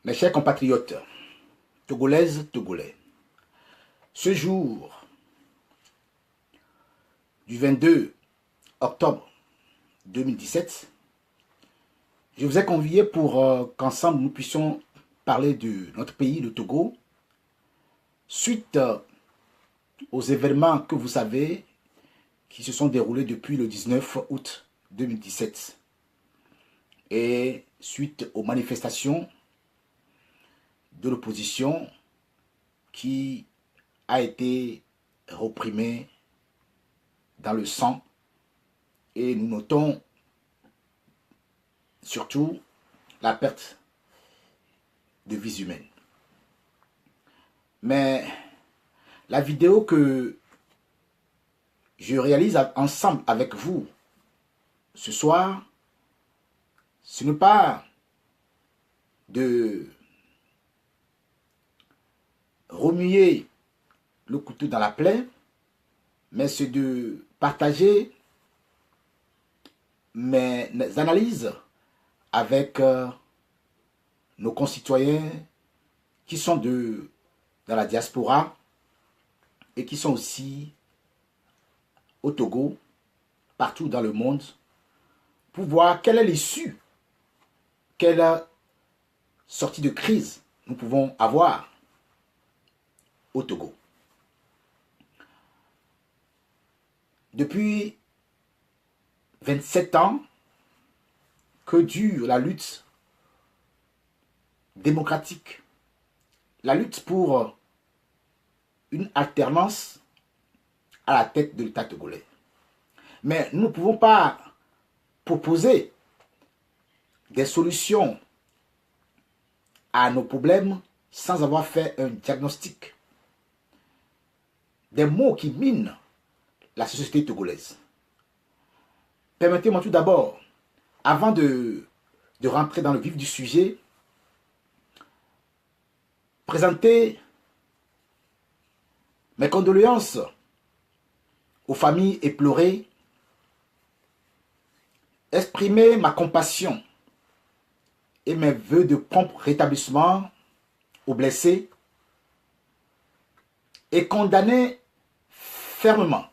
Mes chers compatriotes, togolaises, togolais, ce jour du 22 octobre 2017, je vous ai convié pour qu'ensemble nous puissions parler de notre pays, le Togo, suite aux événements que vous savez qui se sont déroulés depuis le 19 août 2017 et suite aux manifestations de l'opposition qui a été réprimée dans le sang, et nous notons surtout la perte de vies humaines. Mais la vidéo que je réalise ensemble avec vous ce soir, ce n'est pas de remuer le couteau dans la plaie, mais c'est de partager mes analyses avec nos concitoyens qui sont dans la diaspora et qui sont aussi au Togo, partout dans le monde, pour voir quelle est l'issue, quelle sortie de crise nous pouvons avoir au Togo. Depuis 27 ans que dure la lutte démocratique, la lutte pour une alternance à la tête de l'État togolais. Mais nous ne pouvons pas proposer des solutions à nos problèmes sans avoir fait un diagnostic des maux qui minent la société togolaise. Permettez-moi tout d'abord, avant de rentrer dans le vif du sujet, présenter mes condoléances aux familles éplorées, exprimer ma compassion et mes vœux de prompt rétablissement aux blessés et condamner fermement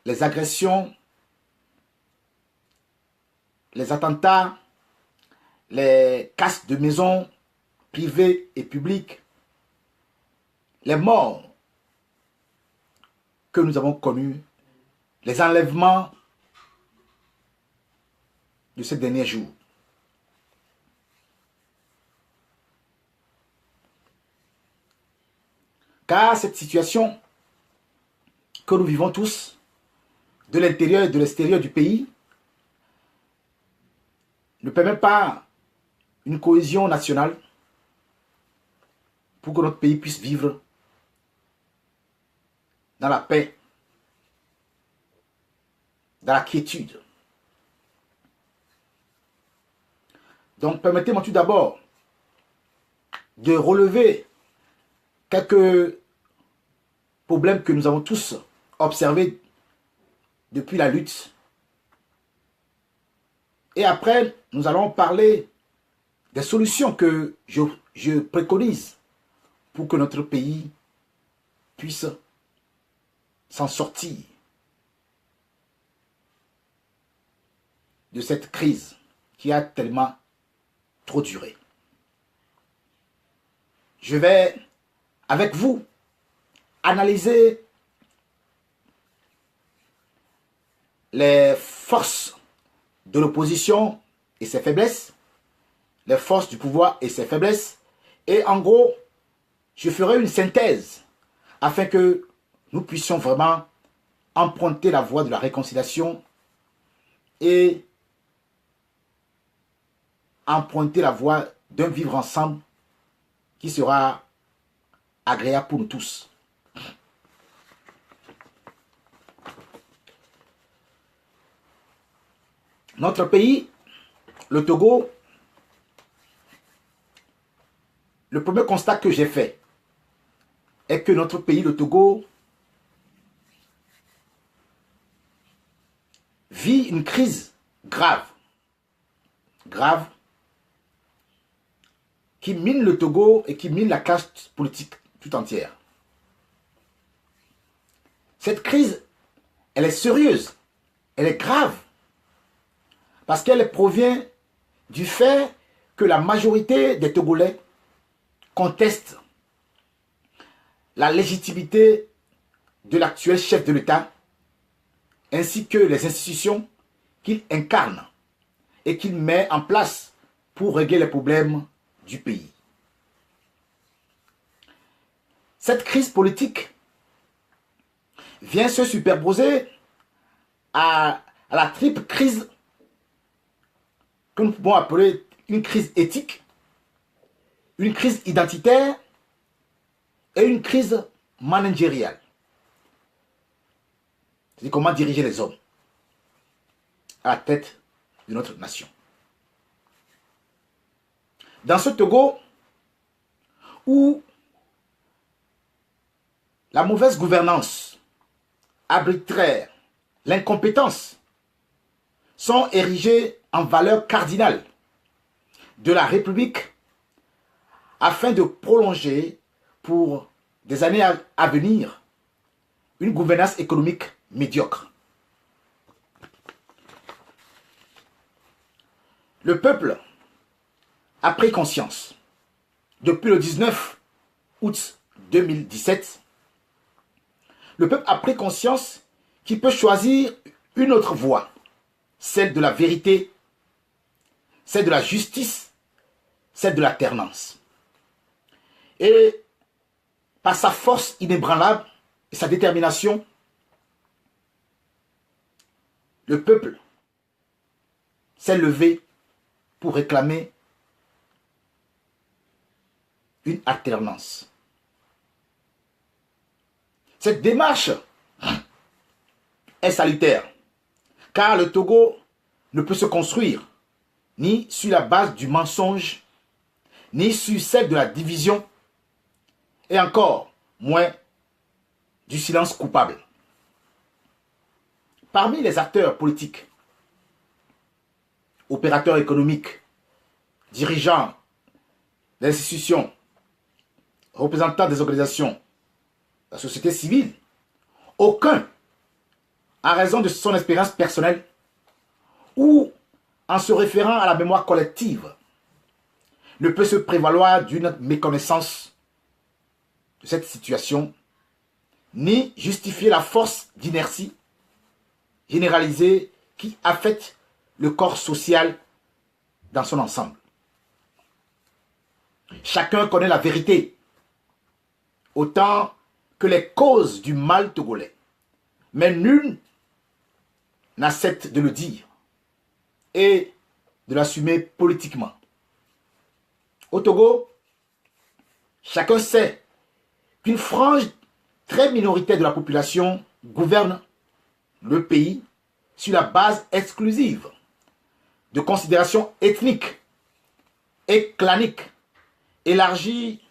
les agressions, les attentats, les casses de maisons privées et publiques, les morts que nous avons connus, les enlèvements de ces derniers jours. Car cette situation que nous vivons tous, de l'intérieur et de l'extérieur du pays, ne permet pas une cohésion nationale pour que notre pays puisse vivre dans la paix, dans la quiétude. Donc, permettez-moi tout d'abord de relever quelques problèmes que nous avons tous observés depuis la lutte. Et après, nous allons parler des solutions que je préconise pour que notre pays puisse s'en sortir de cette crise qui a tellement trop duré. Je vais, avec vous, analyser les forces de l'opposition et ses faiblesses, les forces du pouvoir et ses faiblesses, et en gros, je ferai une synthèse afin que nous puissions vraiment emprunter la voie de la réconciliation et emprunter la voie d'un vivre ensemble qui sera agréable pour nous tous. Notre pays, le Togo, le premier constat que j'ai fait est que notre pays, le Togo, vit une crise grave, qui mine le Togo et qui mine la classe politique tout entière. Cette crise, elle est sérieuse, elle est grave, parce qu'elle provient du fait que la majorité des Togolais contestent la légitimité de l'actuel chef de l'État, ainsi que les institutions qu'il incarne et qu'il met en place pour régler les problèmes du pays. Cette crise politique vient se superposer à la triple crise que nous pouvons appeler une crise éthique, une crise identitaire et une crise managériale. C'est comment diriger les hommes à la tête de notre nation. Dans ce Togo, où la mauvaise gouvernance arbitraire, l'incompétence sont érigées en valeur cardinale de la République afin de prolonger pour des années à venir une gouvernance économique médiocre. Le peuple a pris conscience depuis le 19 août 2017. Le peuple a pris conscience qu'il peut choisir une autre voie, celle de la vérité, celle de la justice, celle de l'alternance. Et par sa force inébranlable et sa détermination, le peuple s'est levé pour réclamer une alternance. Cette démarche est salutaire, car le Togo ne peut se construire ni sur la base du mensonge, ni sur celle de la division, et encore moins du silence coupable. Parmi les acteurs politiques, opérateurs économiques, dirigeants d'institutions, représentants des organisations, de la société civile, aucun, en raison de son expérience personnelle ou en se référant à la mémoire collective, ne peut se prévaloir d'une méconnaissance de cette situation, ni justifier la force d'inertie généralisée qui affecte le corps social dans son ensemble. Chacun connaît la vérité, autant que les causes du mal togolais, mais nul n'accepte de le dire et de l'assumer politiquement. Au Togo, chacun sait qu'une frange très minoritaire de la population gouverne le pays sur la base exclusive de considérations ethniques et claniques élargies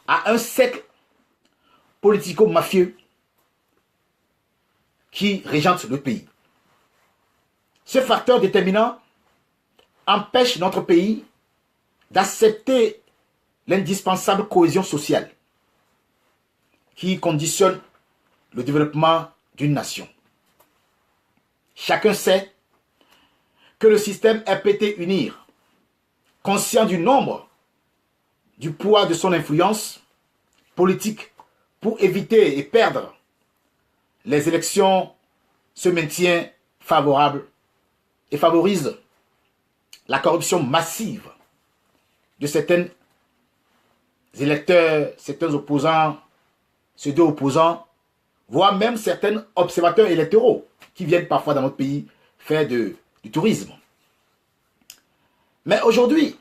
à un cercle politico-mafieux qui régente le pays. Ce facteur déterminant empêche notre pays d'accepter l'indispensable cohésion sociale qui conditionne le développement d'une nation. Chacun sait que le système RPT-UNIR, conscient du nombre, du poids de son influence politique pour éviter et perdre les élections, se maintient favorable et favorise la corruption massive de certains électeurs, certains opposants, pseudo-opposants, voire même certains observateurs électoraux qui viennent parfois dans notre pays faire du tourisme. Mais aujourd'hui,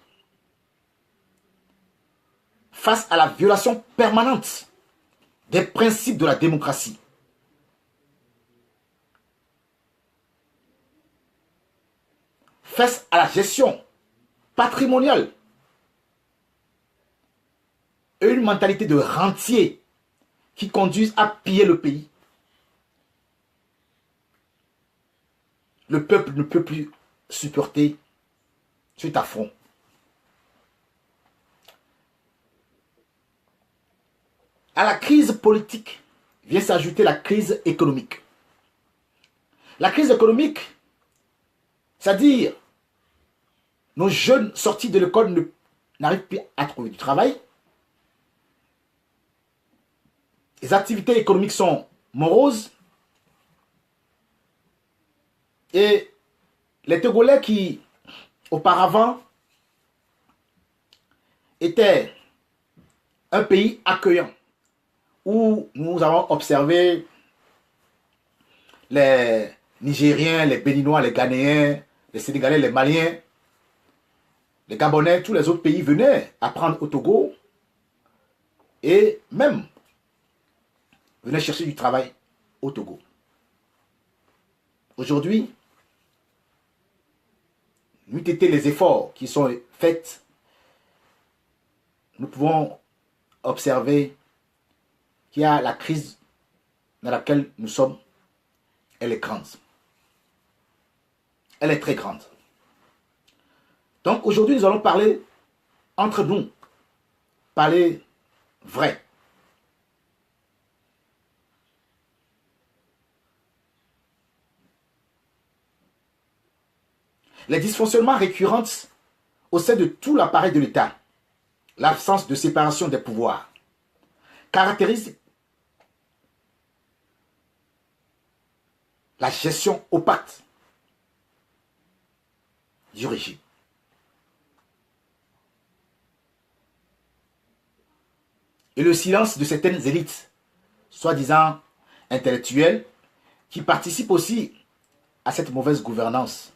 face à la violation permanente des principes de la démocratie, face à la gestion patrimoniale et une mentalité de rentier qui conduisent à piller le pays, le peuple ne peut plus supporter cet affront. À la crise politique vient s'ajouter la crise économique. La crise économique, c'est-à-dire nos jeunes sortis de l'école n'arrivent plus à trouver du travail. Les activités économiques sont moroses. Et les Togolais qui, auparavant, étaient un pays accueillant, où nous avons observé les Nigériens, les Béninois, les Ghanéens, les Sénégalais, les Maliens, les Gabonais, tous les autres pays venaient apprendre au Togo et même venaient chercher du travail au Togo. Aujourd'hui, n'eût été les efforts qui sont faits, nous pouvons observer qu'il y a la crise dans laquelle nous sommes, elle est grande. Elle est très grande. Donc aujourd'hui, nous allons parler entre nous, parler vrai. Les dysfonctionnements récurrents au sein de tout l'appareil de l'État, l'absence de séparation des pouvoirs, caractérisent la gestion opaque du régime. Et le silence de certaines élites, soi-disant intellectuelles, qui participent aussi à cette mauvaise gouvernance,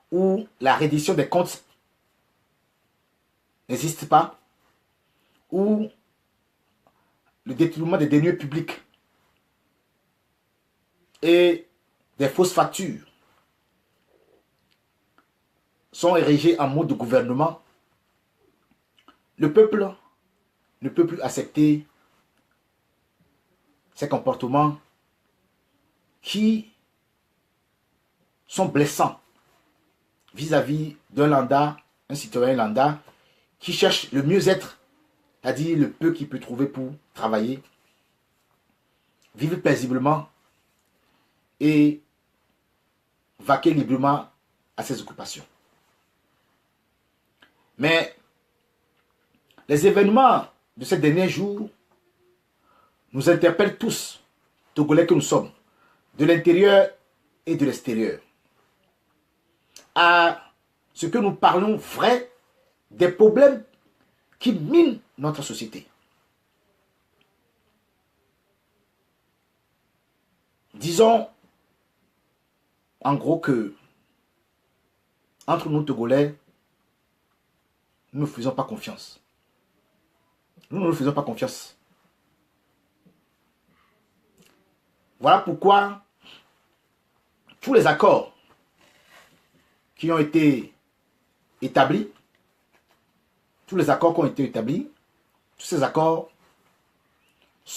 où la reddition des comptes n'existe pas, où le détournement des deniers publics et des fausses factures sont érigés en mode de gouvernement, le peuple ne peut plus accepter ces comportements qui sont blessants vis-à-vis d'un lambda, un citoyen lambda qui cherche le mieux-être, c'est-à-dire le peu qu'il peut trouver pour travailler, vivre paisiblement et vaquer librement à ses occupations. Mais les événements de ces derniers jours nous interpellent tous, Togolais que nous sommes, de l'intérieur et de l'extérieur, à ce que nous parlons vrai des problèmes qui minent notre société. Disons en gros que entre nous Togolais, nous ne faisons pas confiance. Nous ne faisons pas confiance. Voilà pourquoi tous les accords qui ont été établis, tous ces accords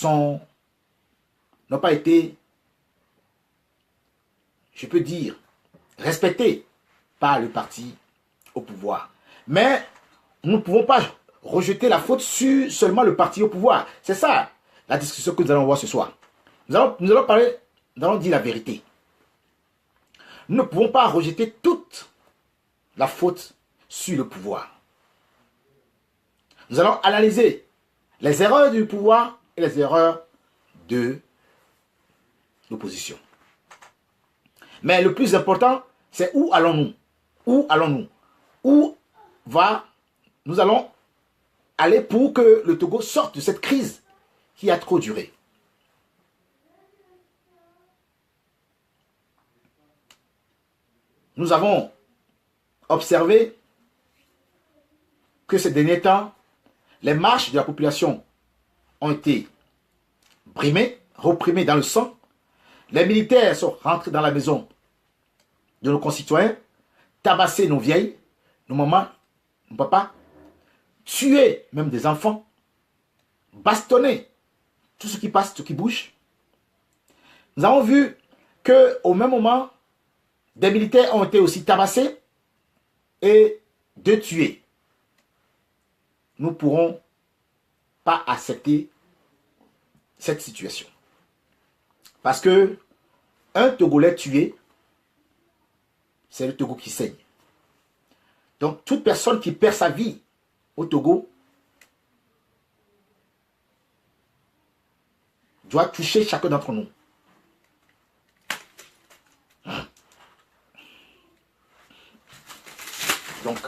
n'ont pas été, je peux dire, respectés par le parti au pouvoir. Mais nous ne pouvons pas rejeter la faute sur seulement le parti au pouvoir. C'est ça la discussion que nous allons voir ce soir. Nous allons dire la vérité. Nous ne pouvons pas rejeter toute la faute sur le pouvoir. Nous allons analyser les erreurs du pouvoir et les erreurs de l'opposition. Mais le plus important, c'est où allons-nous? Où allons-nous? Nous allons aller pour que le Togo sorte de cette crise qui a trop duré. Nous avons observé que ces derniers temps, les marches de la population ont été reprimées dans le sang. Les militaires sont rentrés dans la maison de nos concitoyens, tabassé nos vieilles, nos mamans, nos papas, tuer même des enfants, bastonner tout ce qui passe, tout ce qui bouge. Nous avons vu qu'au même moment, des militaires ont été aussi tabassés et 2 tués. Nous ne pourrons pas accepter cette situation. Parce que un Togolais tué, c'est le Togo qui saigne. Donc, toute personne qui perd sa vie au Togo doit toucher chacun d'entre nous. Donc,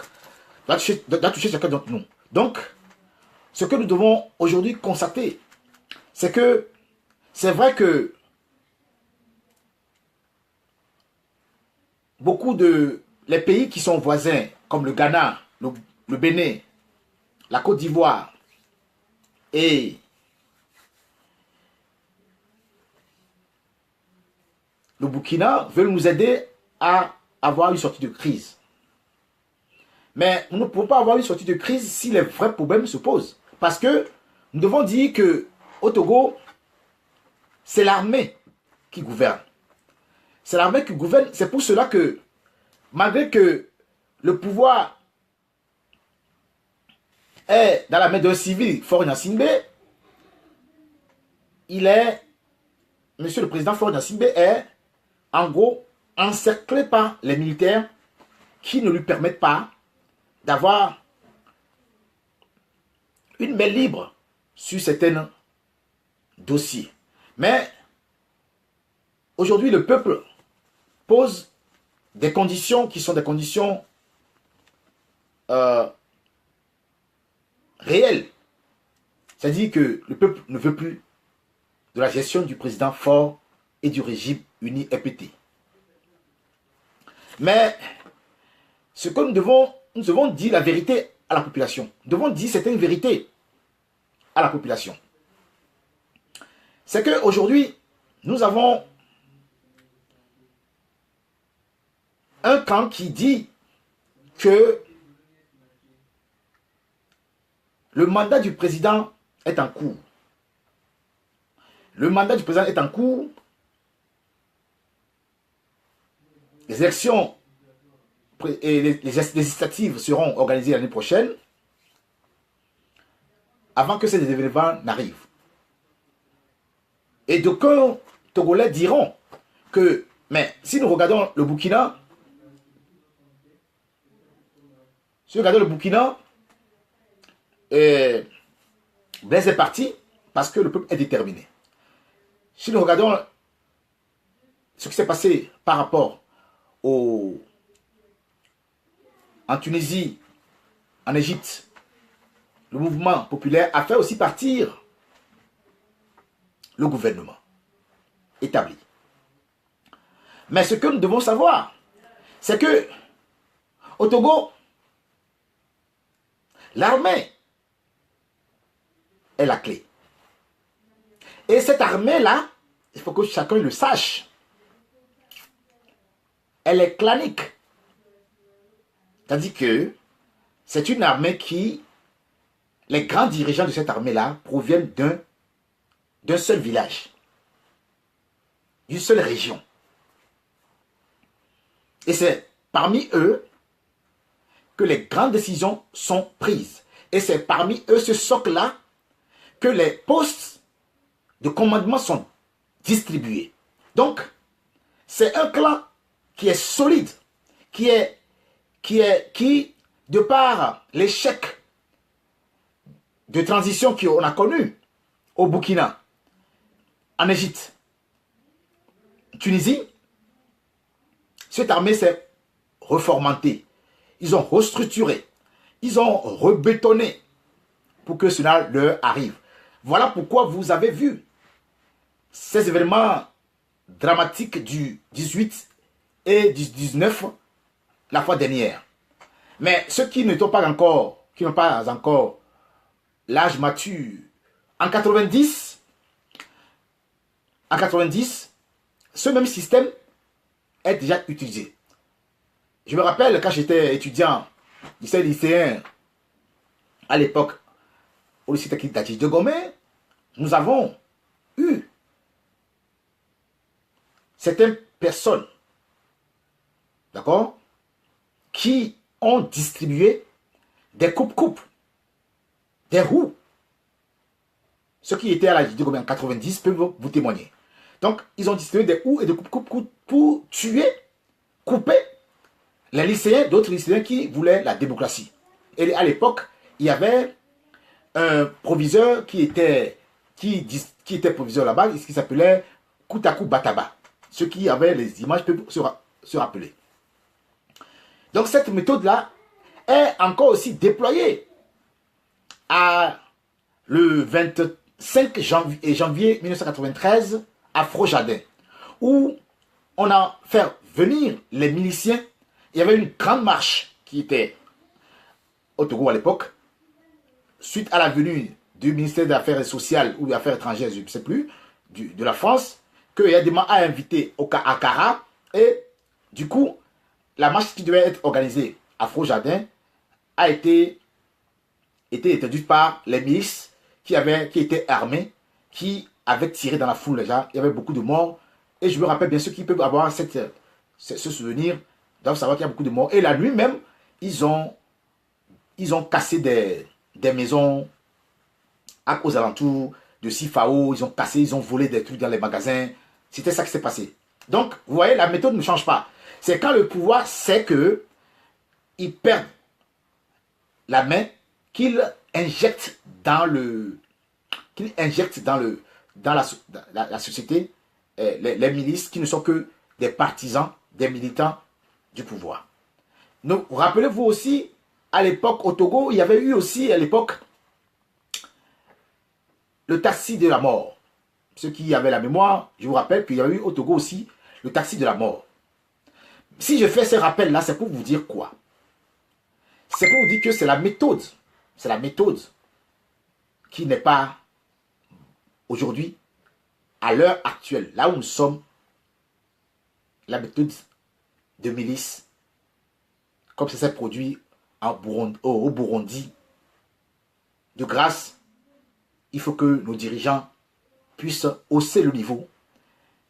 doit toucher chacun d'entre nous. Donc, ce que nous devons aujourd'hui constater, c'est que c'est vrai que beaucoup de les pays qui sont voisins, comme le Ghana, le Bénin, la Côte d'Ivoire et le Burkina, veulent nous aider à avoir une sortie de crise. Mais nous ne pouvons pas avoir une sortie de crise si les vrais problèmes se posent. Parce que nous devons dire qu'au Togo, c'est l'armée qui gouverne. C'est l'armée qui gouverne. C'est pour cela que, malgré que le pouvoir est dans la main d'un civil, Faure Gnassingbé, Monsieur le Président Faure Gnassingbé est, en gros, encerclé par les militaires qui ne lui permettent pas d'avoir une main libre sur certains dossiers. Mais aujourd'hui, le peuple pose des conditions qui sont des conditions réelles. C'est-à-dire que le peuple ne veut plus de la gestion du président Faure et du régime uni EPT. Mais ce que nous devons dire la vérité à la population. Nous devons dire certaines vérités à la population. C'est qu'aujourd'hui, nous avons un camp qui dit que le mandat du président est en cours. Le mandat du président est en cours. Les élections et les législatives seront organisées l'année prochaine avant que ces événements n'arrivent. Et d'aucuns Togolais diront que, mais si nous regardons le Burkina, Blaise est parti parce que le peuple est déterminé. Si nous regardons ce qui s'est passé par rapport en Tunisie, en Égypte, le mouvement populaire a fait aussi partir le gouvernement établi. Mais ce que nous devons savoir, c'est que au Togo, l'armée est la clé. Et cette armée-là, il faut que chacun le sache, elle est clanique. C'est-à-dire que c'est une armée qui, les grands dirigeants de cette armée-là proviennent d'un seul village, d'une seule région. Et c'est parmi eux que les grandes décisions sont prises. Et c'est parmi eux, ce socle-là, que les postes de commandement sont distribués. Donc, c'est un clan qui est solide, qui, de par l'échec de transition qu'on a connu au Burkina, en Égypte, Tunisie, cette armée s'est reformatée. Ils ont restructuré, ils ont rebétonné pour que cela leur arrive. Voilà pourquoi vous avez vu ces événements dramatiques du 18 et du 19 la fois dernière. Mais ceux qui n'ont pas encore l'âge mature, en 90, ce même système est déjà utilisé. Je me rappelle quand j'étais étudiant, lycéen, à l'époque, au lycée technique d'Atis de Gomé, nous avons eu certaines personnes d'accord, qui ont distribué des coupes-coupes, des roues. Ceux qui étaient à l'âge de combien 90 peuvent vous témoigner. Donc, ils ont distribué des roues et des coupes-coupes pour tuer, couper les lycéens, d'autres lycéens qui voulaient la démocratie. Et à l'époque, il y avait un proviseur qui était proviseur là-bas, qui s'appelait Koutakou Bataba. Ceux qui avaient les images peuvent se rappeler. Donc cette méthode-là est encore aussi déployée à le 25 janvier 1993 à Frojadin, où on a fait venir les miliciens. Il y avait une grande marche qui était au Togo à l'époque, suite à la venue du ministère des Affaires sociales ou des Affaires étrangères, je ne sais plus, de la France, que Yadema a invité à Kara. Et du coup, la marche qui devait être organisée à Frojadin a été interdite par les milices qui étaient armés, qui avaient tiré dans la foule déjà. Il y avait beaucoup de morts. Et je me rappelle bien ceux qui peuvent avoir ce souvenir, doivent savoir qu'il y a beaucoup de morts. Et la nuit même, ils ont cassé des maisons aux alentours de Sifao. Ils ont cassé, ils ont volé des trucs dans les magasins. C'était ça qui s'est passé. Donc, vous voyez, la méthode ne change pas. C'est quand le pouvoir sait que ils perdent la main, qu'il injecte dans la société les milices qui ne sont que des partisans, des militants du pouvoir. Donc, rappelez-vous aussi, à l'époque, au Togo, il y avait eu aussi, à l'époque, le taxi de la mort. Ceux qui avaient la mémoire, je vous rappelle qu'il y a eu au Togo aussi le taxi de la mort. Si je fais ce rappel-là, c'est pour vous dire quoi? C'est pour vous dire que c'est la méthode. C'est la méthode qui n'est pas aujourd'hui, à l'heure actuelle, là où nous sommes, la méthode de milice, comme ça s'est produit au Burundi. De grâce, il faut que nos dirigeants puissent hausser le niveau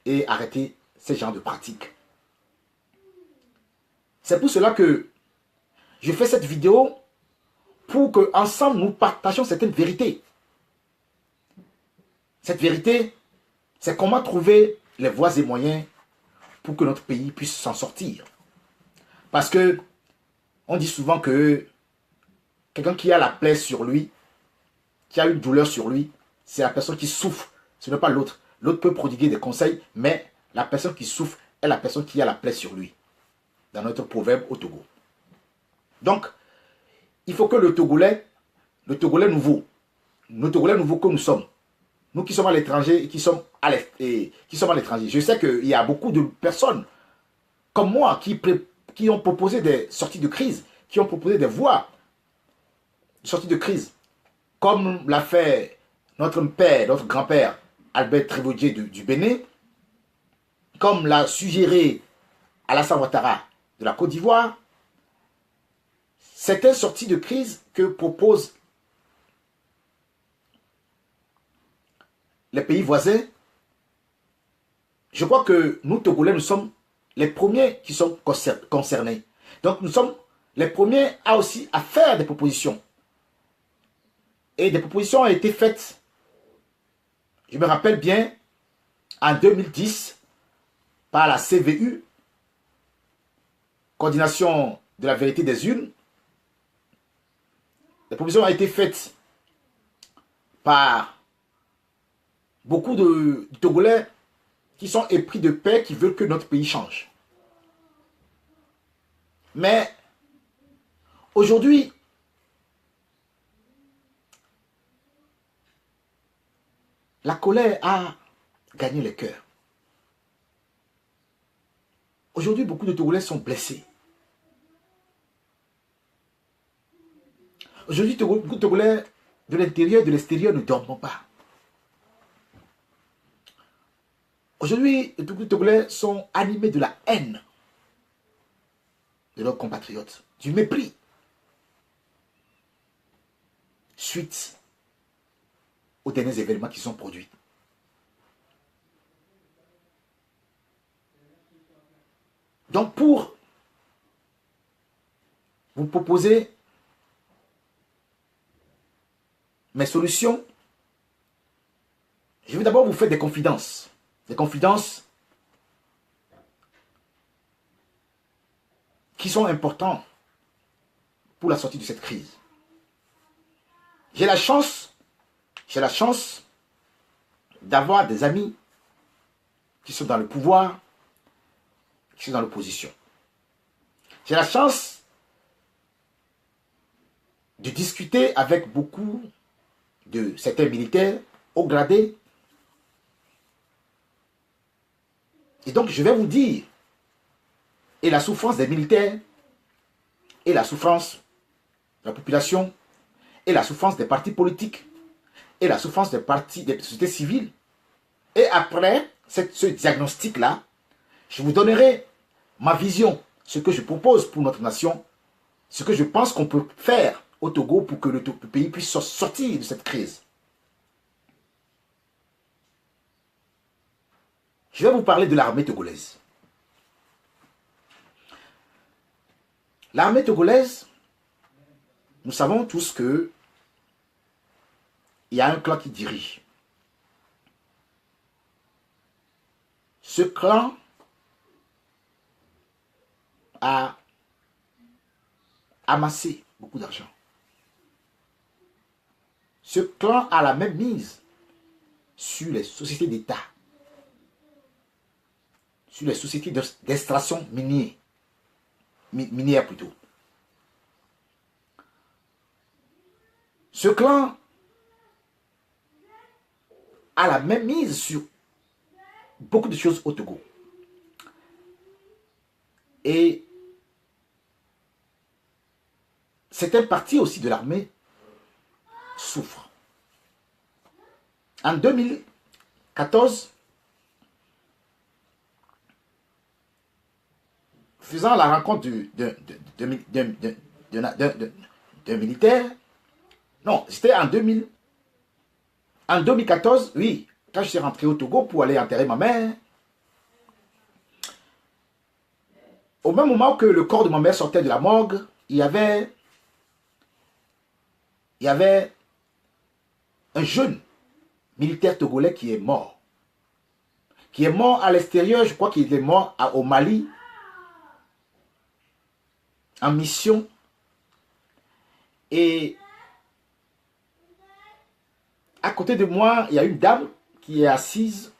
et arrêter ce genre de pratiques. C'est pour cela que je fais cette vidéo pour qu'ensemble nous partagions certaines vérités. Cette vérité, c'est comment trouver les voies et moyens pour que notre pays puisse s'en sortir. Parce que on dit souvent que quelqu'un qui a la plaie sur lui, qui a une douleur sur lui, c'est la personne qui souffre, ce n'est pas l'autre. L'autre peut prodiguer des conseils, mais la personne qui souffre est la personne qui a la plaie sur lui. Dans notre proverbe au Togo. Donc, il faut que le Togolais nouveau que nous sommes, nous qui sommes à l'étranger et qui sommes à l'étranger, je sais qu'il y a beaucoup de personnes comme moi qui ont proposé des sorties de crise, qui ont proposé des voies de sortie de crise, comme l'a fait notre père, notre grand-père, Albert Trevodier du Bénin, comme l'a suggéré Alassane Ouattara de la Côte d'Ivoire. Certaines sorties de crise que proposent les pays voisins, je crois que nous, Togolais, nous sommes les premiers qui sont concernés. Donc, nous sommes les premiers à faire des propositions. Et des propositions ont été faites, je me rappelle bien, en 2010, par la CVU, Coordination de la vérité des urnes. Les propositions ont été faites par beaucoup de Togolais qui sont épris de paix, qui veulent que notre pays change. Mais aujourd'hui, la colère a gagné les cœurs. Aujourd'hui, beaucoup de Togolais sont blessés. Aujourd'hui, beaucoup de Togolais de l'intérieur et de l'extérieur ne dorment pas. Aujourd'hui, beaucoup de Togolais sont animés de la haine de leurs compatriotes, du mépris, suite aux derniers événements qui sont produits. Donc pour vous proposer mes solutions, je vais d'abord vous faire des confidences. Des confidences qui sont importantes pour la sortie de cette crise. J'ai la chance d'avoir des amis qui sont dans le pouvoir, qui sont dans l'opposition. J'ai la chance de discuter avec beaucoup de certains militaires haut gradés. Et donc, je vais vous dire, et la souffrance des militaires, et la souffrance de la population, et la souffrance des partis politiques, et la souffrance des partis, des sociétés civiles. Et après ce diagnostic-là, je vous donnerai ma vision, ce que je propose pour notre nation, ce que je pense qu'on peut faire au Togo pour que le pays puisse sortir de cette crise. Je vais vous parler de l'armée togolaise. L'armée togolaise, nous savons tous que il y a un clan qui dirige. Ce clan a amassé beaucoup d'argent. Ce clan a la même mise sur les sociétés d'État, sur les sociétés d'extraction minière plutôt. Ce clan a la même mise sur beaucoup de choses au Togo. Et certains partis aussi de l'armée souffrent. En 2014, faisant la rencontre d'un militaire, non, c'était en 2014, oui, quand je suis rentré au Togo pour aller enterrer ma mère, au même moment que le corps de ma mère sortait de la morgue, il y avait un jeune militaire togolais qui est mort. Qui est mort à l'extérieur, je crois qu'il est mort au Mali, en mission. Et à côté de moi, il y a une dame qui est assise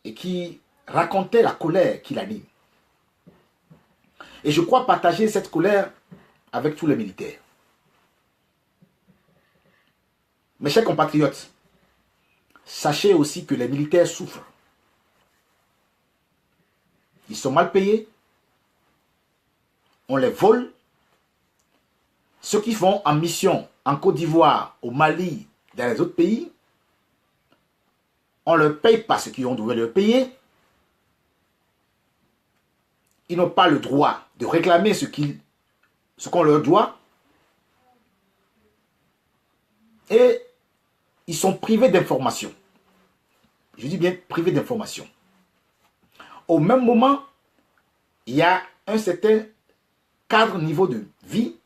et qui racontait la colère qui l'anime. Et je crois partager cette colère avec tous les militaires. Mes chers compatriotes, sachez aussi que les militaires souffrent. Ils sont mal payés. On les vole. Ceux qui vont en mission en Côte d'Ivoire, au Mali, dans les autres pays, on ne leur paye pas ce qu'on devait leur payer. Ils n'ont pas le droit de réclamer ce qu'on leur doit. Et ils sont privés d'informations. Je dis bien privés d'informations. Au même moment, il y a un certain cadre, niveau de vie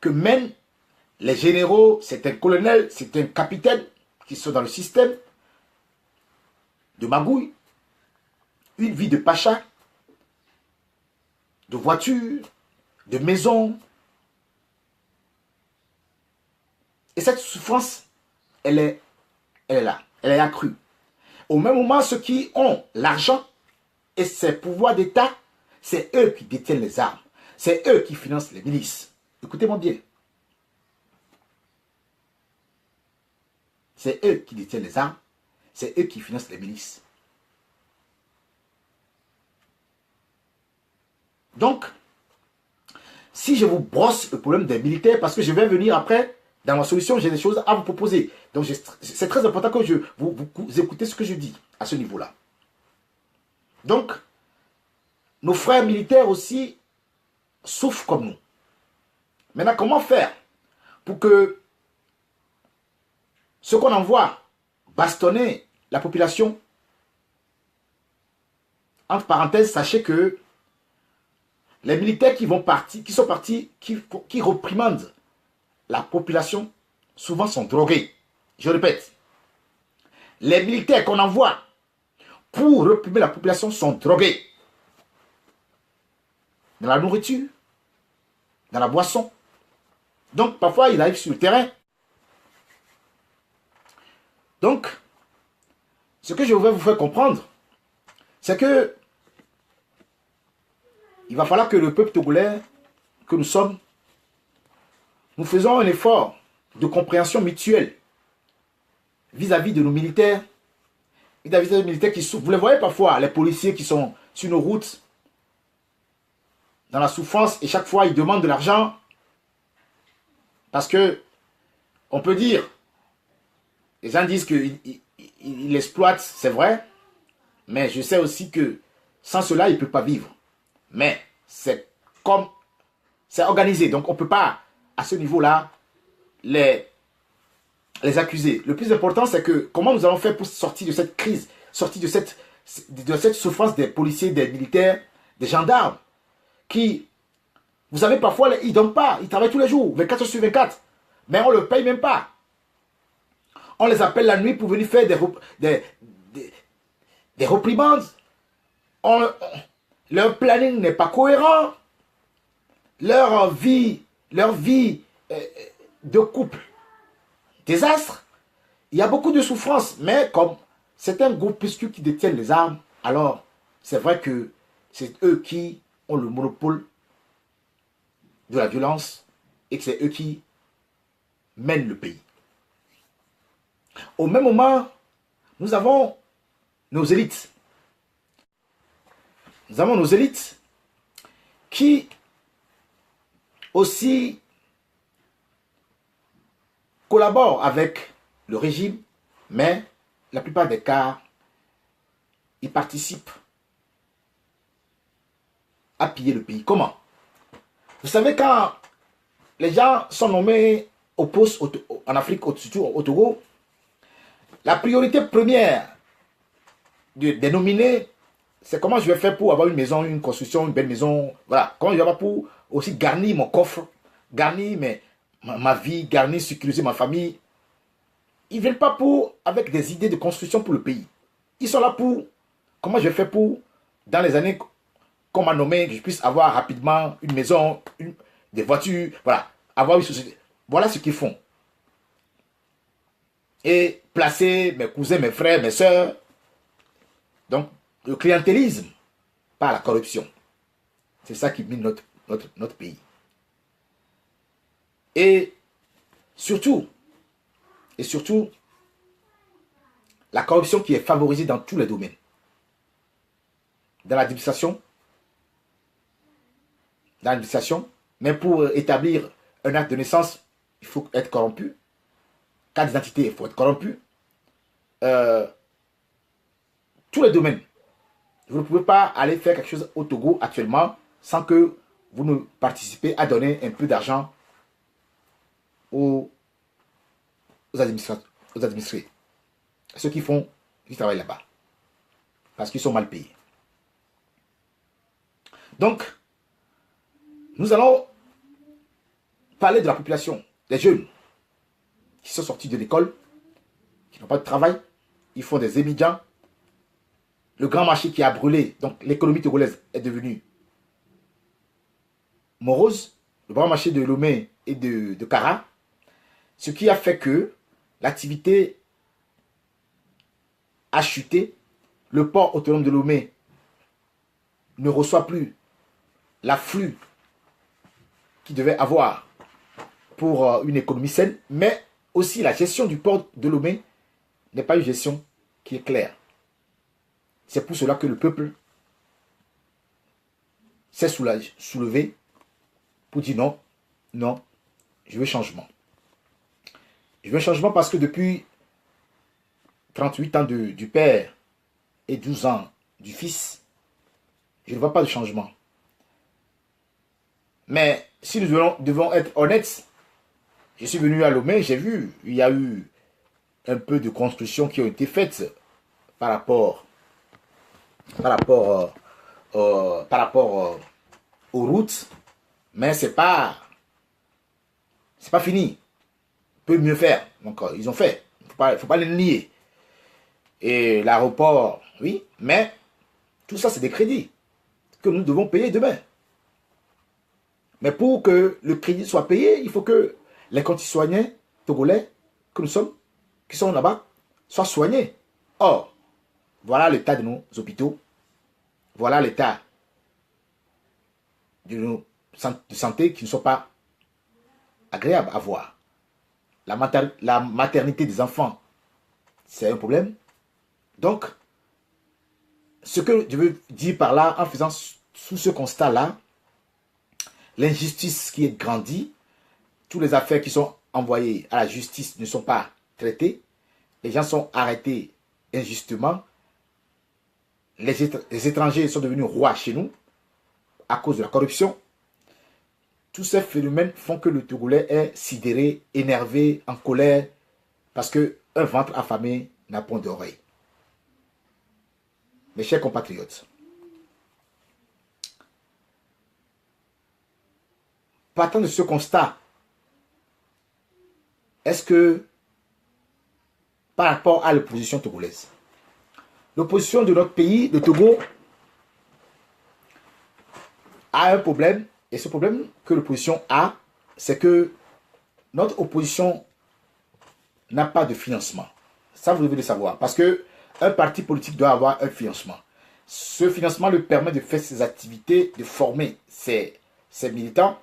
que mènent les généraux, certains colonels, certains capitaines qui sont dans le système de magouille. Une vie de pacha, de voitures, de maisons. Et cette souffrance, elle est là, elle est accrue. Au même moment, ceux qui ont l'argent et ces pouvoirs d'État, c'est eux qui détiennent les armes. C'est eux qui financent les milices. Écoutez-moi bien. C'est eux qui détiennent les armes. C'est eux qui financent les milices. Donc, si je vous brosse le problème des militaires, parce que je vais venir après, dans ma solution, j'ai des choses à vous proposer. Donc, c'est très important que vous écoutez ce que je dis à ce niveau-là. Donc, nos frères militaires aussi souffrent comme nous. Maintenant, comment faire pour que ce qu'on envoie bastonner la population? Entre parenthèses, sachez que les militaires qui vont partir, qui sont partis, qui réprimandent la population, souvent sont drogués. Je répète, les militaires qu'on envoie pour réprimer la population sont drogués. Dans la nourriture, dans la boisson. Donc, parfois, ils arrivent sur le terrain. Donc, ce que je vais vous faire comprendre, c'est que il va falloir que le peuple togolais que nous sommes, nous faisons un effort de compréhension mutuelle vis-à-vis de nos militaires, vis-à-vis des militaires qui souffrent. Vous les voyez parfois, les policiers qui sont sur nos routes, dans la souffrance, et chaque fois, ils demandent de l'argent, parce que, on peut dire, les gens disent qu'ils exploitent, c'est vrai, mais je sais aussi que sans cela, ils ne peuvent pas vivre. Mais c'est comme, c'est organisé, donc on ne peut pas, à ce niveau-là, les accuser. Le plus important, c'est que comment nous allons faire pour sortir de cette crise, sortir de cette souffrance des policiers, des militaires, des gendarmes, qui, vous savez, parfois, ils ne dorment pas, ils travaillent tous les jours, 24 sur 24, mais on ne le paye même pas. On les appelle la nuit pour venir faire des réprimandes. Leur planning n'est pas cohérent. Leur vie de couple, désastre. Il y a beaucoup de souffrance, mais comme c'est un groupuscule qui détient les armes, alors c'est vrai que c'est eux qui ont le monopole de la violence et que c'est eux qui mènent le pays. Au même moment, nous avons nos élites. Nous avons nos élites qui aussi collaborent avec le régime, mais la plupart des cas, ils participent à piller le pays. Comment? Vous savez, quand les gens sont nommés au poste en Afrique, surtout au Togo, la priorité première des nominés, c'est comment je vais faire pour avoir une maison, une construction, une belle maison. Voilà, comment je vais avoir pour aussi garnir mon coffre, garnir ma vie, garnir, sécuriser ma famille. Ils ne viennent pas avec des idées de construction pour le pays. Ils sont là pour comment je vais faire pour, dans les années qu'on m'a nommé, que je puisse avoir rapidement une maison, des voitures, voilà, avoir une société. Voilà ce qu'ils font. Et placer mes cousins, mes frères, mes soeurs. Donc, le clientélisme, pas la corruption. C'est ça qui mine notre pays. Et surtout, la corruption qui est favorisée dans tous les domaines. Dans l'administration, mais pour établir un acte de naissance, il faut être corrompu. Carte d'identité, il faut être corrompu. Tous les domaines. Vous ne pouvez pas aller faire quelque chose au Togo actuellement sans que vous ne participez à donner un peu d'argent aux administrés. Ceux qui travaillent là-bas. Parce qu'ils sont mal payés. Donc, nous allons parler de la population, des jeunes qui sont sortis de l'école, qui n'ont pas de travail, ils font des émigrants. Le grand marché qui a brûlé, donc l'économie togolaise est devenue morose. Le grand marché de Lomé et de Kara, ce qui a fait que l'activité a chuté. Le port autonome de Lomé ne reçoit plus l'afflux qu'il devait avoir pour une économie saine, mais aussi la gestion du port de Lomé n'est pas une gestion qui est claire. C'est pour cela que le peuple s'est soulevé pour dire non, non, je veux changement. Je veux changement parce que depuis 38 ans du père et 12 ans du fils, je ne vois pas de changement. Mais si nous devons être honnêtes, je suis venu à Lomé, j'ai vu, il y a eu un peu de constructions qui ont été faites par rapport aux routes, mais c'est pas fini. On peut mieux faire. Donc, ils ont fait. Il ne faut pas les nier. Et l'aéroport, oui, mais tout ça, c'est des crédits que nous devons payer demain. Mais pour que le crédit soit payé, il faut que les concitoyens togolais que nous sommes, qui sont là-bas, soient soignés. Or, voilà l'état de nos hôpitaux. Voilà l'état de nos de santé qui ne sont pas agréables à voir. La maternité des enfants, c'est un problème. Donc, ce que je veux dire par là, en faisant sous ce constat-là, l'injustice qui est grandie, toutes les affaires qui sont envoyées à la justice ne sont pas traitées, les gens sont arrêtés injustement, les étrangers sont devenus rois chez nous à cause de la corruption. Tous ces phénomènes font que le Togolais est sidéré, énervé, en colère, parce qu'un ventre affamé n'a point d'oreille. Mes chers compatriotes, partant de ce constat, est-ce que par rapport à l'opposition togolaise, l'opposition de notre pays, le Togo, a un problème, et ce problème que l'opposition a, c'est que notre opposition n'a pas de financement. Ça, vous devez le savoir, parce que un parti politique doit avoir un financement. Ce financement lui permet de faire ses activités, de former ses militants,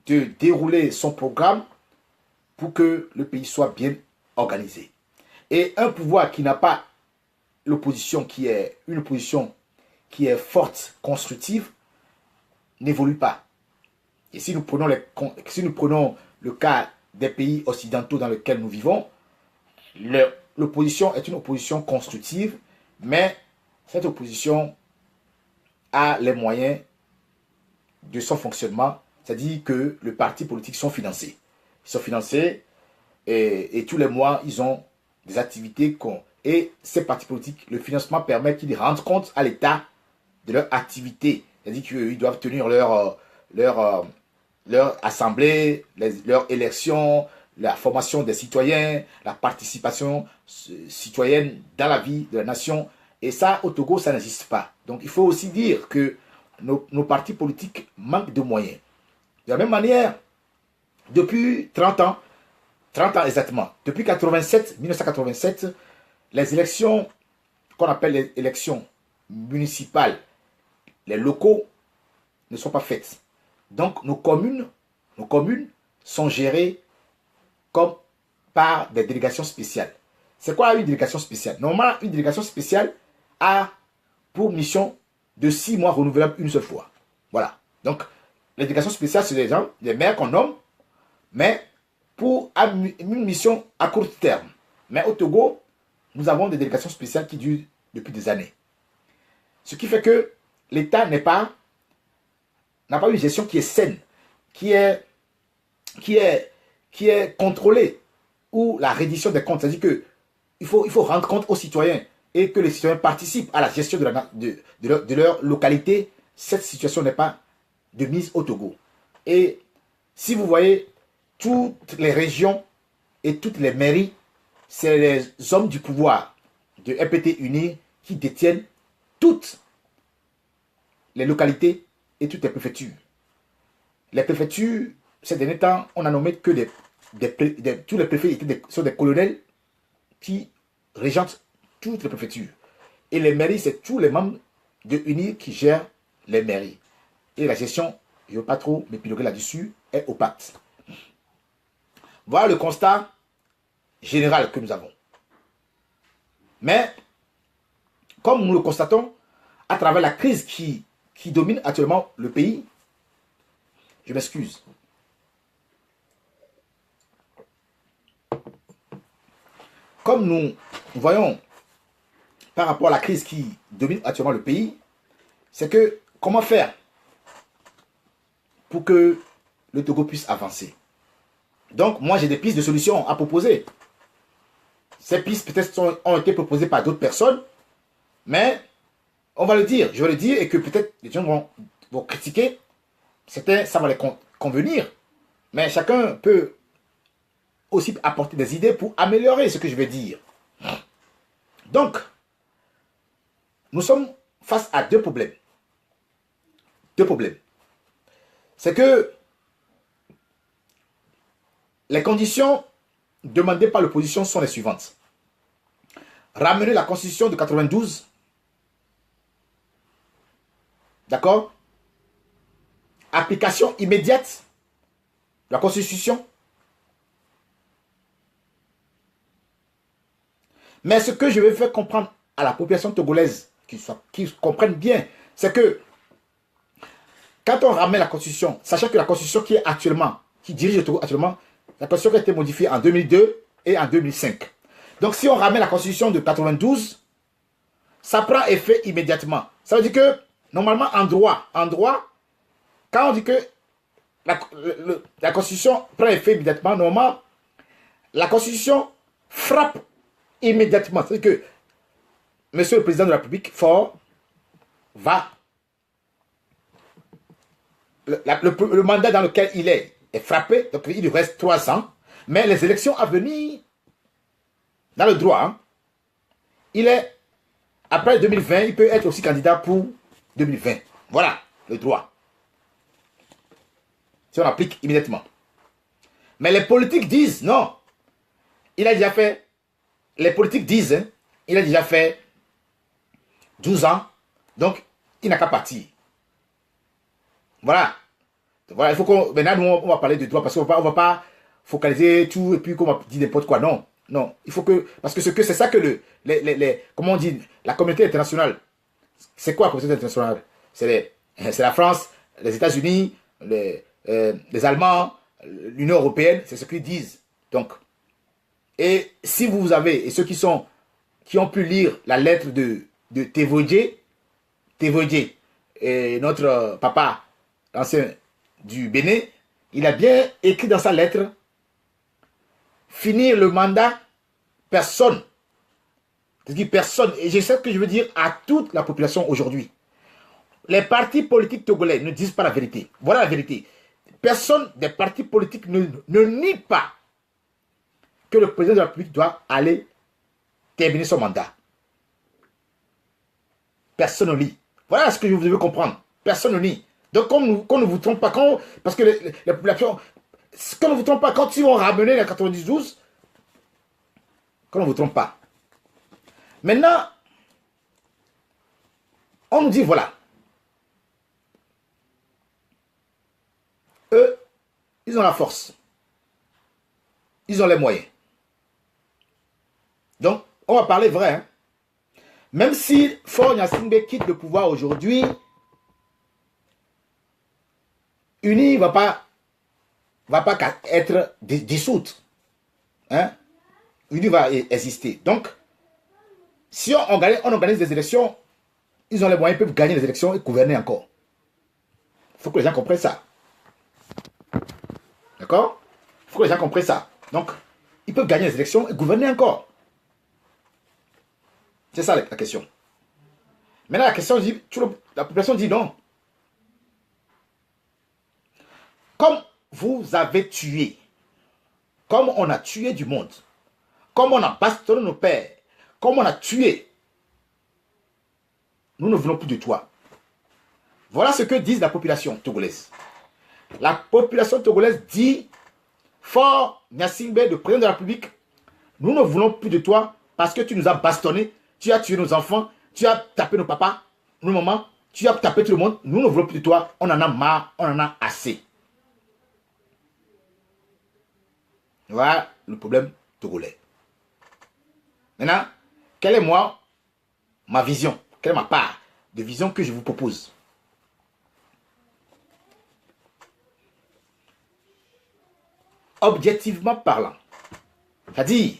de dérouler son programme pour que le pays soit bien organisé. Et un pouvoir qui n'a pas l'opposition, qui est une opposition qui est forte, constructive, n'évolue pas. Et si nous prenons le cas des pays occidentaux dans lesquels nous vivons, l'opposition est une opposition constructive, mais cette opposition a les moyens de son fonctionnement, c'est-à-dire que les partis politiques sont financés. Ils sont financés et tous les mois, ils ont des activités et ces partis politiques, le financement permet qu'ils rendent compte à l'État de leur activité. C'est-à-dire qu'ils doivent tenir leur assemblée, leur élection, la formation des citoyens, la participation citoyenne dans la vie de la nation. Et ça, au Togo, ça n'existe pas. Donc, il faut aussi dire que nos partis politiques manquent de moyens. De la même manière, depuis 30 ans exactement, depuis 1987, les élections qu'on appelle les élections municipales, les locaux, ne sont pas faites. Donc, nos communes sont gérées comme par des délégations spéciales. C'est quoi une délégation spéciale? Normalement, une délégation spéciale a pour mission de 6 mois renouvelable une seule fois. Voilà. Donc, les délégations spéciales, c'est des gens, des maires qu'on nomme, mais pour une mission à court terme. Mais au Togo, nous avons des délégations spéciales qui durent depuis des années. Ce qui fait que l'État n'a pas une gestion qui est saine, qui est contrôlée, ou la reddition des comptes. C'est-à-dire qu'il faut rendre compte aux citoyens et que les citoyens participent à la gestion de leur localité. Cette situation n'est pas de mise au Togo. Et si vous voyez, toutes les régions et toutes les mairies, c'est les hommes du pouvoir de MPT Uni qui détiennent toutes les localités et toutes les préfectures. Les préfectures, ces derniers temps, on a nommé que tous les préfets sont des colonels qui régentent toutes les préfectures. Et les mairies, c'est tous les membres de UNI qui gèrent les mairies. Et la gestion, je ne veux pas trop m'épiloguer là-dessus, est opaque. Voilà le constat général que nous avons. Mais, comme nous le constatons, à travers la crise qui domine actuellement le pays, je m'excuse. Comme nous voyons par rapport à la crise qui domine actuellement le pays, c'est que comment faire pour que le Togo puisse avancer. Donc, moi, j'ai des pistes de solutions à proposer. Ces pistes, peut-être, ont été proposées par d'autres personnes, mais on va le dire, je vais le dire, et que peut-être les gens vont critiquer, Certains, ça va les convenir. Mais chacun peut aussi apporter des idées pour améliorer ce que je veux dire. Donc, nous sommes face à deux problèmes. Deux problèmes. C'est que les conditions demandées par l'opposition sont les suivantes. Ramener la Constitution de 92. D'accord? Application immédiate de la Constitution. Mais ce que je vais faire comprendre à la population togolaise, qu'ils comprennent bien, c'est que quand on ramène la Constitution, sachant que la Constitution qui est actuellement, qui dirige le Togo actuellement, la Constitution qui a été modifiée en 2002 et en 2005. Donc si on ramène la Constitution de 92, ça prend effet immédiatement. Ça veut dire que, normalement, en droit, quand on dit que la Constitution prend effet immédiatement, normalement, la Constitution frappe immédiatement. C'est-à-dire que Monsieur le Président de la République, fort, va... Le mandat dans lequel il est frappé, donc il lui reste 3 ans, mais les élections à venir, dans le droit, hein, il est, après 2020, il peut être aussi candidat pour 2020. Voilà, le droit. Si on applique immédiatement. Mais les politiques disent, non, il a déjà fait, les politiques disent, hein, il a déjà fait 12 ans, donc il n'a qu'à partir. Voilà. Voilà, il faut qu'on... Maintenant, nous, on va parler de droit parce qu'on ne va pas focaliser tout et puis qu'on va dire n'importe quoi. Non, non. Il faut que... Parce que c'est ça que comment on dit, la communauté internationale. C'est quoi la communauté internationale? C'est la France, les États-Unis, les Allemands, l'Union européenne, c'est ce qu'ils disent. Donc, et si vous avez, et ceux qui ont pu lire la lettre de Tévodjé, et notre papa, l'ancien du Bénin, il a bien écrit dans sa lettre, finir le mandat, personne. C'est-à-dire personne, et je sais ce que je veux dire à toute la population aujourd'hui. Les partis politiques togolais ne disent pas la vérité. Voilà la vérité. Personne des partis politiques ne nie pas que le président de la République doit aller terminer son mandat. Personne ne nie. Voilà ce que vous devez comprendre. Personne ne nie. Donc, qu'on ne vous trompe pas, parce que la population, qu'on ne vous trompe pas, quand ils vont ramener la 92, qu'on ne vous trompe pas. Maintenant, on nous dit, voilà, eux, ils ont la force. Ils ont les moyens. Donc, on va parler vrai. Hein. Même si Faure Gnassingbé quitte le pouvoir aujourd'hui, UNI ne va pas être dissoute. Hein? UNI va exister. Donc, si on organise des élections, ils ont les moyens, ils peuvent gagner les élections et gouverner encore. Il faut que les gens comprennent ça. D'accord? Il faut que les gens comprennent ça. Donc, ils peuvent gagner les élections et gouverner encore. C'est ça la question. Maintenant, la question, la population dit non. Comme vous avez tué, comme on a tué du monde, comme on a bastonné nos pères, comme on a tué, nous ne voulons plus de toi. Voilà ce que dit la population togolaise. La population togolaise dit, Faure Gnassingbé, le président de la République, nous ne voulons plus de toi parce que tu nous as bastonné, tu as tué nos enfants, tu as tapé nos papas, nos mamans, tu as tapé tout le monde, nous ne voulons plus de toi, on en a marre, on en a assez. Voilà le problème togolais. Maintenant, quelle est ma vision? Quelle est ma part de vision que je vous propose? Objectivement parlant, c'est-à-dire,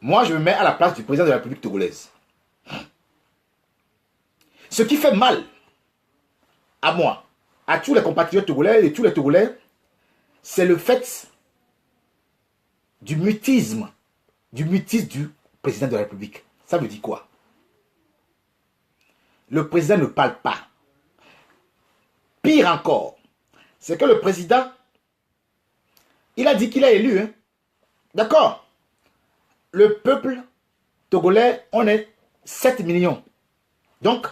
moi je me mets à la place du président de la République togolaise. Ce qui fait mal à moi, à tous les compatriotes togolais et tous les Togolais, c'est le fait du mutisme du président de la République. Ça veut dire quoi? Le président ne parle pas. Pire encore, c'est que le président, il a dit qu'il est élu. Hein. D'accord. Le peuple togolais, on est 7 millions. Donc,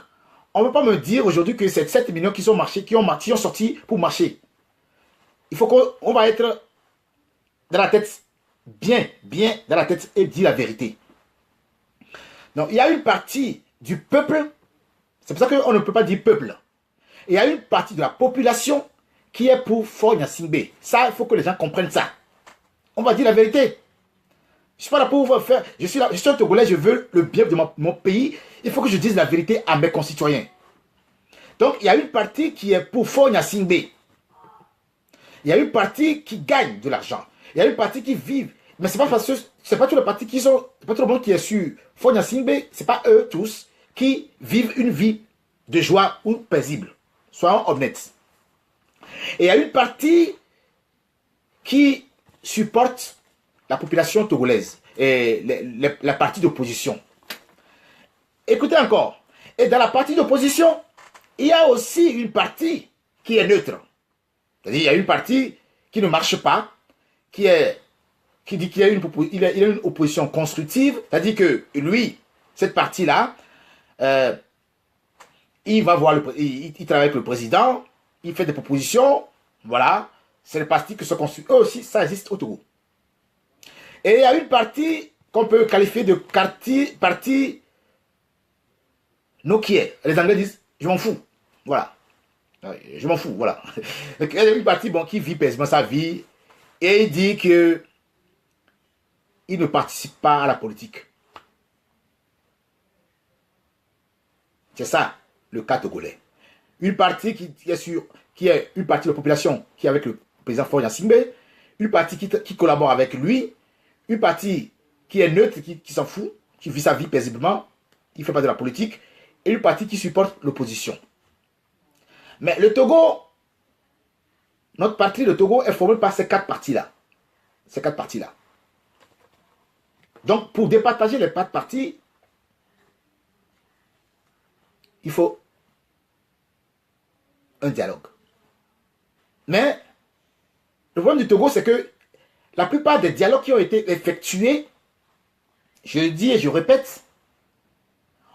on ne peut pas me dire aujourd'hui que c'est 7 millions qui sont marchés, qui ont sorti pour marcher. Il faut qu'on va être dans la tête, bien dans la tête et dire la vérité. Donc, il y a une partie du peuple, c'est pour ça qu'on ne peut pas dire peuple. Il y a une partie de la population qui est pour Faure Gnassingbé. Ça, il faut que les gens comprennent ça. On va dire la vérité. Je ne suis pas là pour vous faire. Je suis un Togolais, je veux le bien de mon pays. Il faut que je dise la vérité à mes concitoyens. Donc, il y a une partie qui est pour Faure Gnassingbé. Il y a une partie qui gagne de l'argent. Il y a une partie qui vit. Mais ce n'est pas parce que c'est pas tous les partis qui sont. C'est pas tout le monde qui est sur Faure Gnassingbé. Ce n'est pas eux tous qui vivent une vie de joie ou paisible. Soyons honnêtes. Et il y a une partie qui supporte la population togolaise et la partie d'opposition. Écoutez encore. Et dans la partie d'opposition, il y a aussi une partie qui est neutre. C'est-à-dire il y a une partie qui ne marche pas, qui dit qu'il y a une opposition constructive. C'est-à-dire que lui, cette partie-là, il va voir il travaille avec le président, il fait des propositions, voilà. C'est le parti qui se construit. Eux aussi, ça existe au Togo. Et il y a une partie qu'on peut qualifier de parti Nokia. Les Anglais disent, je m'en fous. Voilà. Je m'en fous, voilà. Il y a une partie qui vit paisiblement sa vie et il dit que il ne participe pas à la politique. C'est ça, le cas togolais. Une partie qui est une partie de la population qui est avec le président Faure Gnassingbé, une partie qui collabore avec lui, une partie qui est neutre, qui s'en fout, qui vit sa vie paisiblement, qui ne fait pas de la politique, et une partie qui supporte l'opposition. Mais le Togo, notre parti, le Togo, est formé par ces 4 parties-là. Ces 4 parties-là. Donc, pour départager les 4 parties, il faut un dialogue. Mais le problème du Togo, c'est que la plupart des dialogues qui ont été effectués, je le dis et je répète,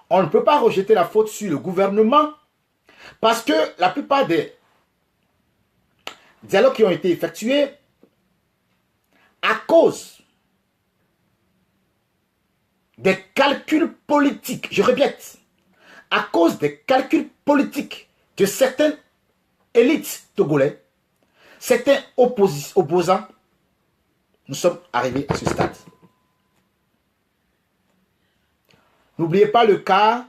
on ne peut pas rejeter la faute sur le gouvernement parce que la plupart des dialogues qui ont été effectués, à cause des calculs politiques, je répète, à cause des calculs politiques de certaines élites togolais, certains opposants, nous sommes arrivés à ce stade. N'oubliez pas le cas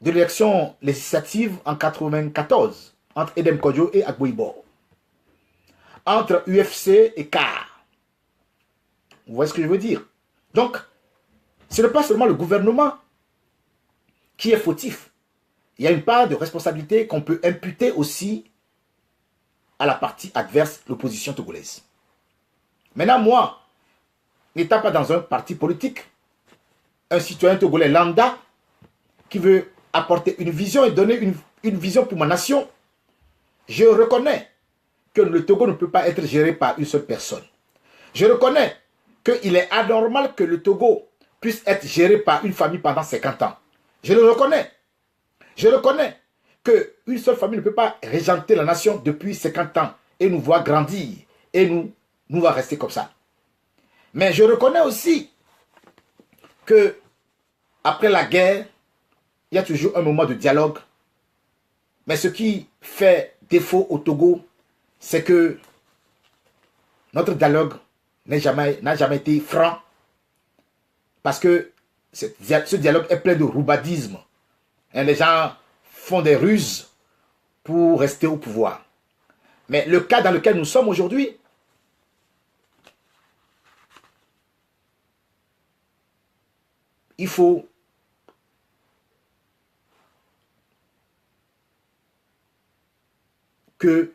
de l'élection législative en 1994 entre Edem Kodjo et Agboibo, entre UFC et CAR. Vous voyez ce que je veux dire? Donc, ce n'est pas seulement le gouvernement qui est fautif. Il y a une part de responsabilité qu'on peut imputer aussi à la partie adverse, l'opposition togolaise. Maintenant, moi, n'étant pas dans un parti politique, un citoyen togolais lambda qui veut apporter une vision et donner une vision pour ma nation, je reconnais que le Togo ne peut pas être géré par une seule personne. Je reconnais qu'il est anormal que le Togo puisse être géré par une famille pendant 50 ans. Je le reconnais. Je reconnais qu'une seule famille ne peut pas régenter la nation depuis 50 ans et nous voir grandir et nous va rester comme ça. Mais je reconnais aussi que après la guerre, il y a toujours un moment de dialogue. Mais ce qui fait défaut au Togo, c'est que notre dialogue n'a jamais été franc. Parce que ce dialogue est plein de roubadisme. Et les gens font des ruses pour rester au pouvoir. Mais le cas dans lequel nous sommes aujourd'hui, il faut que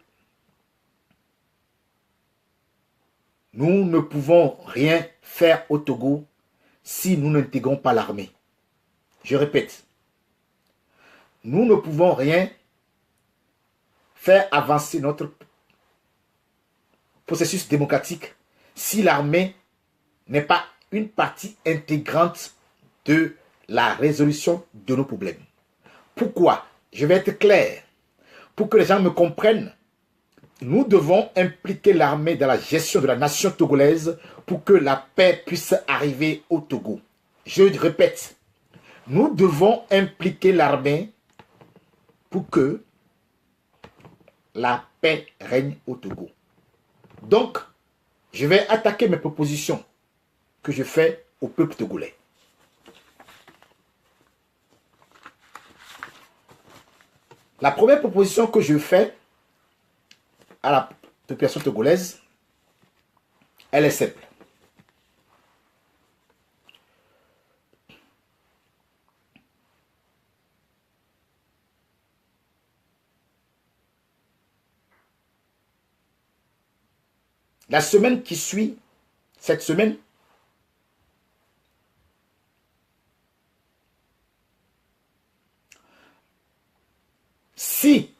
nous ne pouvons rien faire au Togo si nous n'intégrons pas l'armée. Je répète, nous ne pouvons rien faire avancer notre processus démocratique si l'armée n'est pas une partie intégrante de la résolution de nos problèmes. Pourquoi? Je vais être clair. Pour que les gens me comprennent, nous devons impliquer l'armée dans la gestion de la nation togolaise pour que la paix puisse arriver au Togo. Je répète, nous devons impliquer l'armée pour que la paix règne au Togo. Donc, je vais attaquer mes propositions que je fais au peuple togolais. La première proposition que je fais à la population togolaise, elle est simple. La semaine qui suit, cette semaine, si,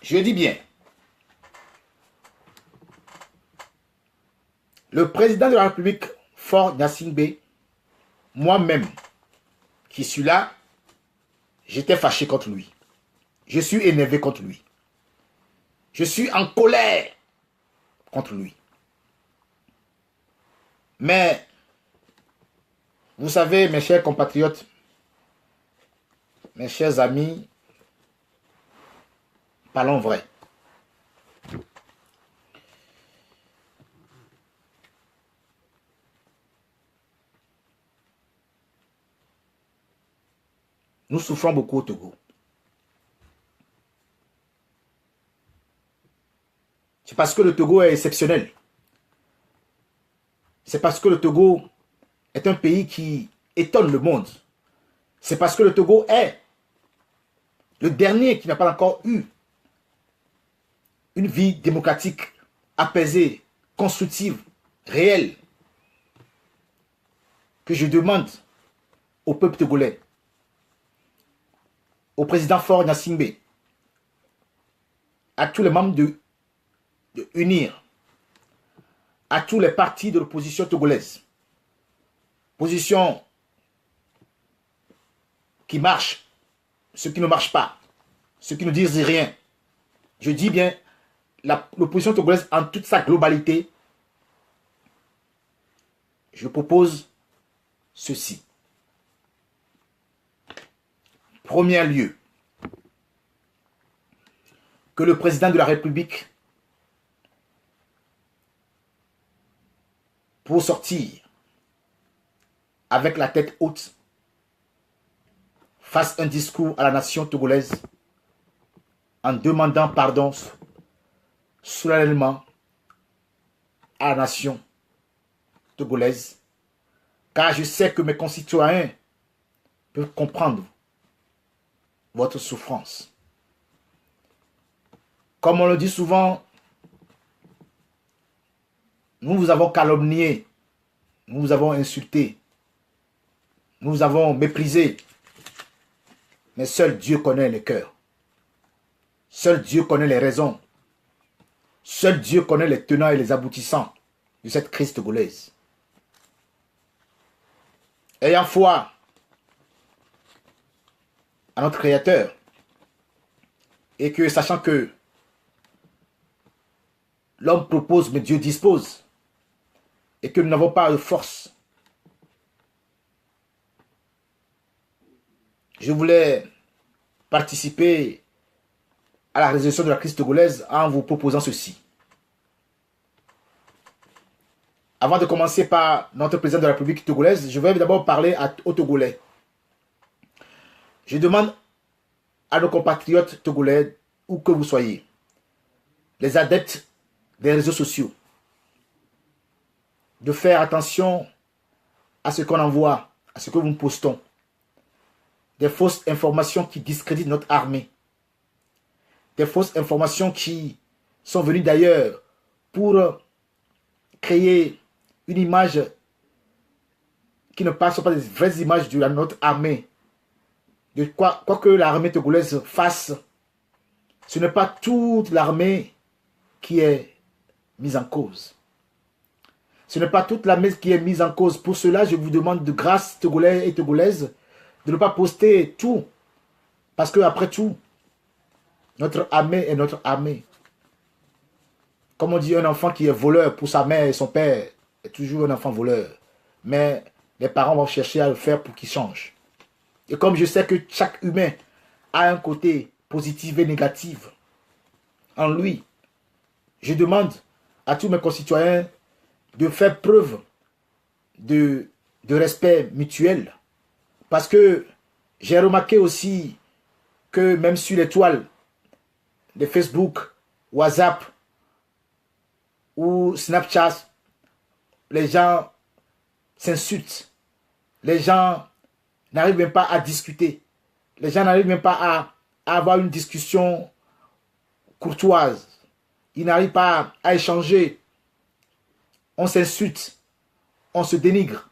je dis bien, le président de la République, Faure Gnassingbé, moi-même, qui suis là, j'étais fâché contre lui. Je suis énervé contre lui. Je suis en colère contre lui. Mais, vous savez, mes chers compatriotes, mes chers amis, parlons vrai. Nous souffrons beaucoup au Togo. C'est parce que le Togo est exceptionnel. C'est parce que le Togo est un pays qui étonne le monde. C'est parce que le Togo est le dernier qui n'a pas encore eu une vie démocratique, apaisée, constructive, réelle, que je demande au peuple togolais, au président Faure Gnassingbé, à tous les membres de unir, à tous les partis de l'opposition togolaise. Position qui marche, ceux qui ne marchent pas, ceux qui ne disent rien. Je dis bien l'opposition togolaise en toute sa globalité. Je propose ceci. Premier lieu, que le président de la République, pour sortir avec la tête haute, fasse un discours à la nation togolaise en demandant pardon solennellement à la nation togolaise, car je sais que mes concitoyens peuvent comprendre votre souffrance. Comme on le dit souvent, nous vous avons calomnié, nous vous avons insulté, nous vous avons méprisé, mais seul Dieu connaît les cœurs. Seul Dieu connaît les raisons. Seul Dieu connaît les tenants et les aboutissants de cette crise togolaise. Ayant foi à notre Créateur, et que sachant que l'homme propose mais Dieu dispose, et que nous n'avons pas de force, je voulais participer à la résolution de la crise togolaise en vous proposant ceci. Avant de commencer par notre président de la République togolaise, je vais d'abord parler aux Togolais. Je demande à nos compatriotes togolais, où que vous soyez, les adeptes des réseaux sociaux, de faire attention à ce qu'on envoie, à ce que nous postons. Des fausses informations qui discréditent notre armée. Des fausses informations qui sont venues d'ailleurs pour créer une image qui ne passe pas des vraies images de notre armée. De quoi que l'armée togolaise fasse, Ce n'est pas toute l'armée qui est mise en cause. Ce n'est pas toute l'armée qui est mise en cause. Pour cela, je vous demande de grâce, Togolais et Togolaises, de ne pas poster tout. Parce que après tout, notre armée est notre armée. Comme on dit, un enfant qui est voleur pour sa mère et son père est toujours un enfant voleur. Mais les parents vont chercher à le faire pour qu'il change. Et comme je sais que chaque humain a un côté positif et négatif en lui, je demande à tous mes concitoyens de faire preuve de respect mutuel. Parce que j'ai remarqué aussi que même sur les toiles de Facebook, WhatsApp ou Snapchat, les gens s'insultent. Les gens n'arrivent même pas à discuter. Les gens n'arrivent même pas à avoir une discussion courtoise. Ils n'arrivent pas à échanger. On s'insulte. On se dénigre.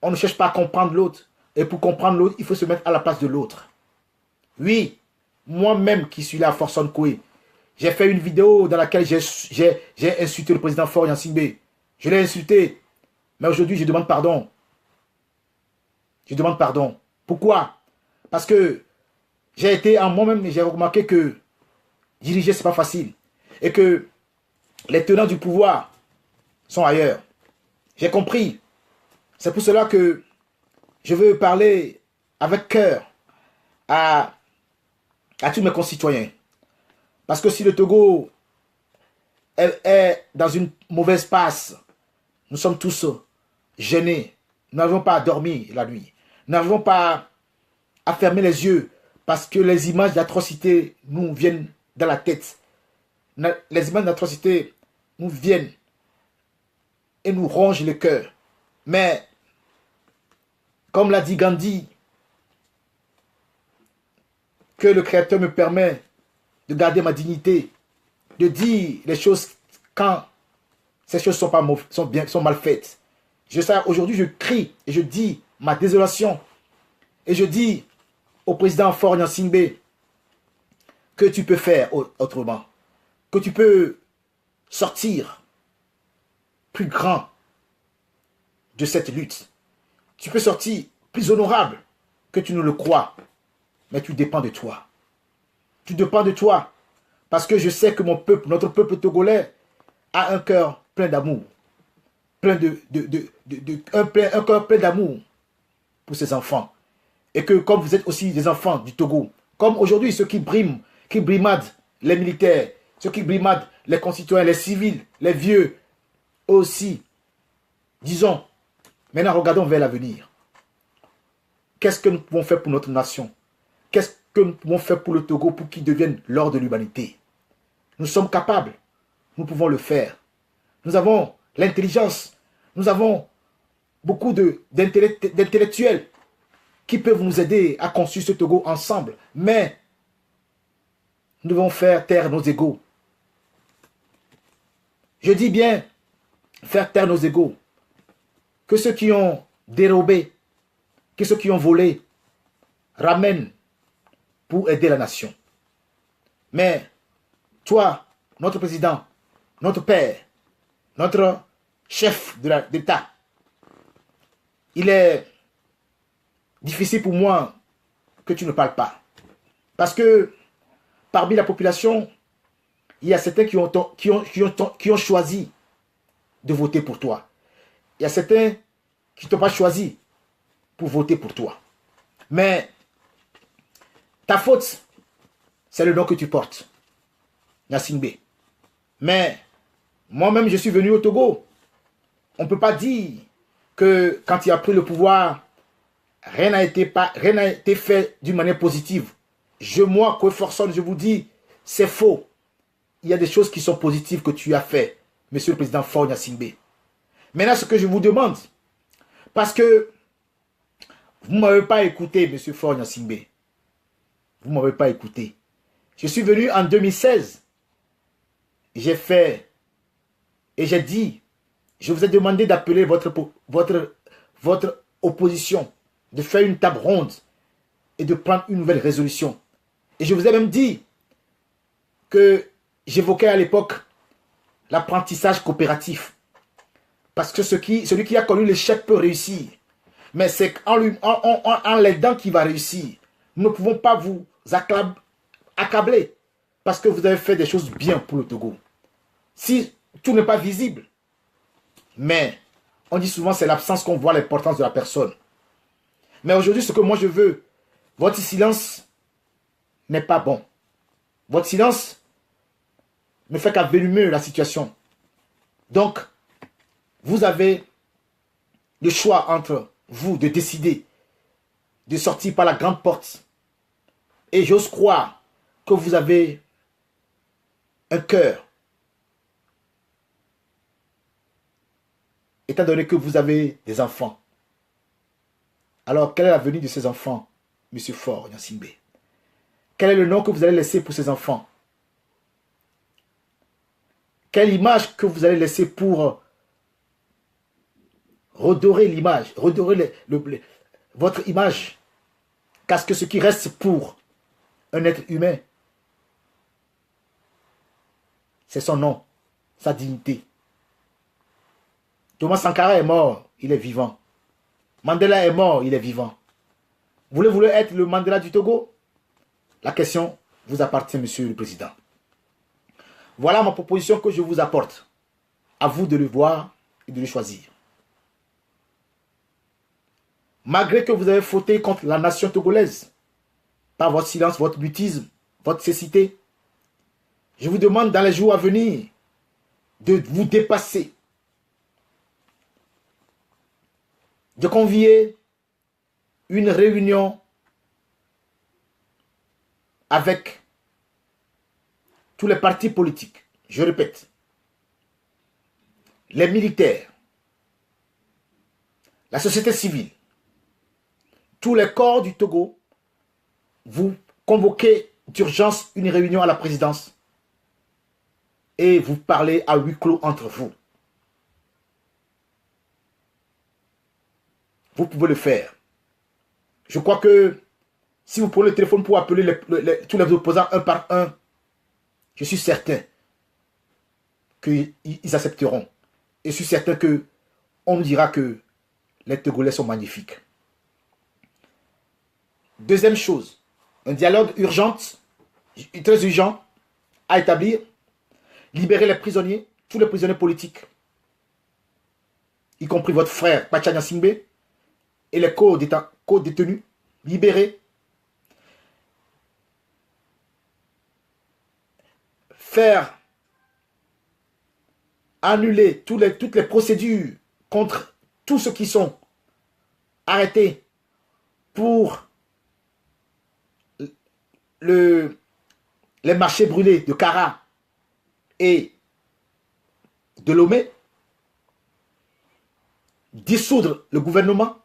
On ne cherche pas à comprendre l'autre. Et pour comprendre l'autre, il faut se mettre à la place de l'autre. Oui, moi-même qui suis là à Forson Koué, j'ai fait une vidéo dans laquelle j'ai insulté le président Faure Gnassingbé. Je l'ai insulté. Mais aujourd'hui, je demande pardon. Je demande pardon. Pourquoi? Parce que j'ai été en moi-même et j'ai remarqué que diriger, c'est pas facile. Et que les tenants du pouvoir sont ailleurs. J'ai compris. C'est pour cela que je veux parler avec cœur à tous mes concitoyens. Parce que si le Togo est dans une mauvaise passe, nous sommes tous gênés. Nous n'arrivons pas à dormir la nuit. Nous n'arrivons pas à fermer les yeux parce que les images d'atrocité nous viennent dans la tête. Les images d'atrocité nous viennent et nous rongent le cœur. Mais, comme l'a dit Gandhi, que le Créateur me permet de garder ma dignité, de dire les choses quand ces choses sont mal faites. Aujourd'hui, je crie et je dis ma désolation. Et je dis au président Faure Gnassingbé que tu peux faire autrement. Que tu peux sortir plus grand de cette lutte. Tu peux sortir plus honorable que tu ne le crois. Mais tu dépends de toi. Tu dépends de toi. Parce que je sais que mon peuple, notre peuple togolais, a un cœur plein d'amour. Un cœur plein d'amour pour ses enfants. Et que comme vous êtes aussi des enfants du Togo, comme aujourd'hui ceux qui brimadent les militaires, ceux qui brimadent les concitoyens, les civils, les vieux, eux aussi, disons, maintenant regardons vers l'avenir. Qu'est-ce que nous pouvons faire pour notre nation? Qu'est-ce que nous pouvons faire pour le Togo pour qu'il devienne l'or de l'humanité? Nous sommes capables, nous pouvons le faire. Nous avons l'intelligence, nous avons beaucoup d'intellectuels qui peuvent nous aider à construire ce Togo ensemble. Mais nous devons faire taire nos égos. Je dis bien faire taire nos égos. Que ceux qui ont dérobé, que ceux qui ont volé, ramènent pour aider la nation. Mais toi, notre président, notre père, notre chef d'État, il est difficile pour moi que tu ne parles pas. Parce que parmi la population, il y a certains qui ont choisi de voter pour toi. Il y a certains qui ne t'ont pas choisi pour voter pour toi. Mais ta faute, c'est le nom que tu portes. Gnassingbé. Mais moi-même, je suis venu au Togo. On ne peut pas dire que quand il a pris le pouvoir, rien n'a été fait d'une manière positive. Moi, Koué Forson, je vous dis, c'est faux. Il y a des choses qui sont positives que tu as fait, monsieur le président Faure Gnassingbé. Maintenant, ce que je vous demande, parce que vous ne m'avez pas écouté, monsieur Faure Gnassingbé. Vous ne m'avez pas écouté. Je suis venu en 2016. J'ai fait et j'ai dit, je vous ai demandé d'appeler votre opposition, de faire une table ronde et de prendre une nouvelle résolution. Et je vous ai même dit que j'évoquais à l'époque l'apprentissage coopératif. Parce que celui qui a connu l'échec peut réussir. Mais c'est en l'aidant qu'il va réussir. Nous ne pouvons pas vous accabler parce que vous avez fait des choses bien pour le Togo. Si tout n'est pas visible, mais on dit souvent c'est l'absence qu'on voit l'importance de la personne. Mais aujourd'hui, ce que moi je veux, votre silence n'est pas bon. Votre silence ne fait qu'avenumer la situation. Donc, vous avez le choix entre vous de décider de sortir par la grande porte. Et j'ose croire que vous avez un cœur. Étant donné que vous avez des enfants. Alors, quel est l'avenir de ces enfants, Monsieur Faure Gnassingbé? Quel est le nom que vous allez laisser pour ces enfants? Quelle image que vous allez laisser pour redorer l'image, redorer votre image? Parce que ce qui reste pour un être humain, c'est son nom, sa dignité. Thomas Sankara est mort, il est vivant. Mandela est mort, il est vivant. Voulez-vous être le Mandela du Togo? La question vous appartient, Monsieur le Président. Voilà ma proposition que je vous apporte. À vous de le voir et de le choisir. Malgré que vous avez fauté contre la nation togolaise, par votre silence, votre mutisme, votre cécité, je vous demande dans les jours à venir de vous dépasser, de convier une réunion avec tous les partis politiques. Je répète, les militaires, la société civile, tous les corps du Togo, vous convoquez d'urgence une réunion à la présidence et vous parlez à huis clos entre vous. Vous pouvez le faire. Je crois que si vous prenez le téléphone pour appeler tous les opposants un par un, je suis certain qu'ils accepteront. Et je suis certain qu'on nous dira que les Togolais sont magnifiques. Deuxième chose, un dialogue urgent, très urgent à établir. Libérer les prisonniers, tous les prisonniers politiques, y compris votre frère Pacha Gnassingbé et les co-détenus, libérés. Faire annuler toutes les procédures contre tous ceux qui sont arrêtés pour les marchés brûlés de Kara et de Lomé, dissoudre le gouvernement,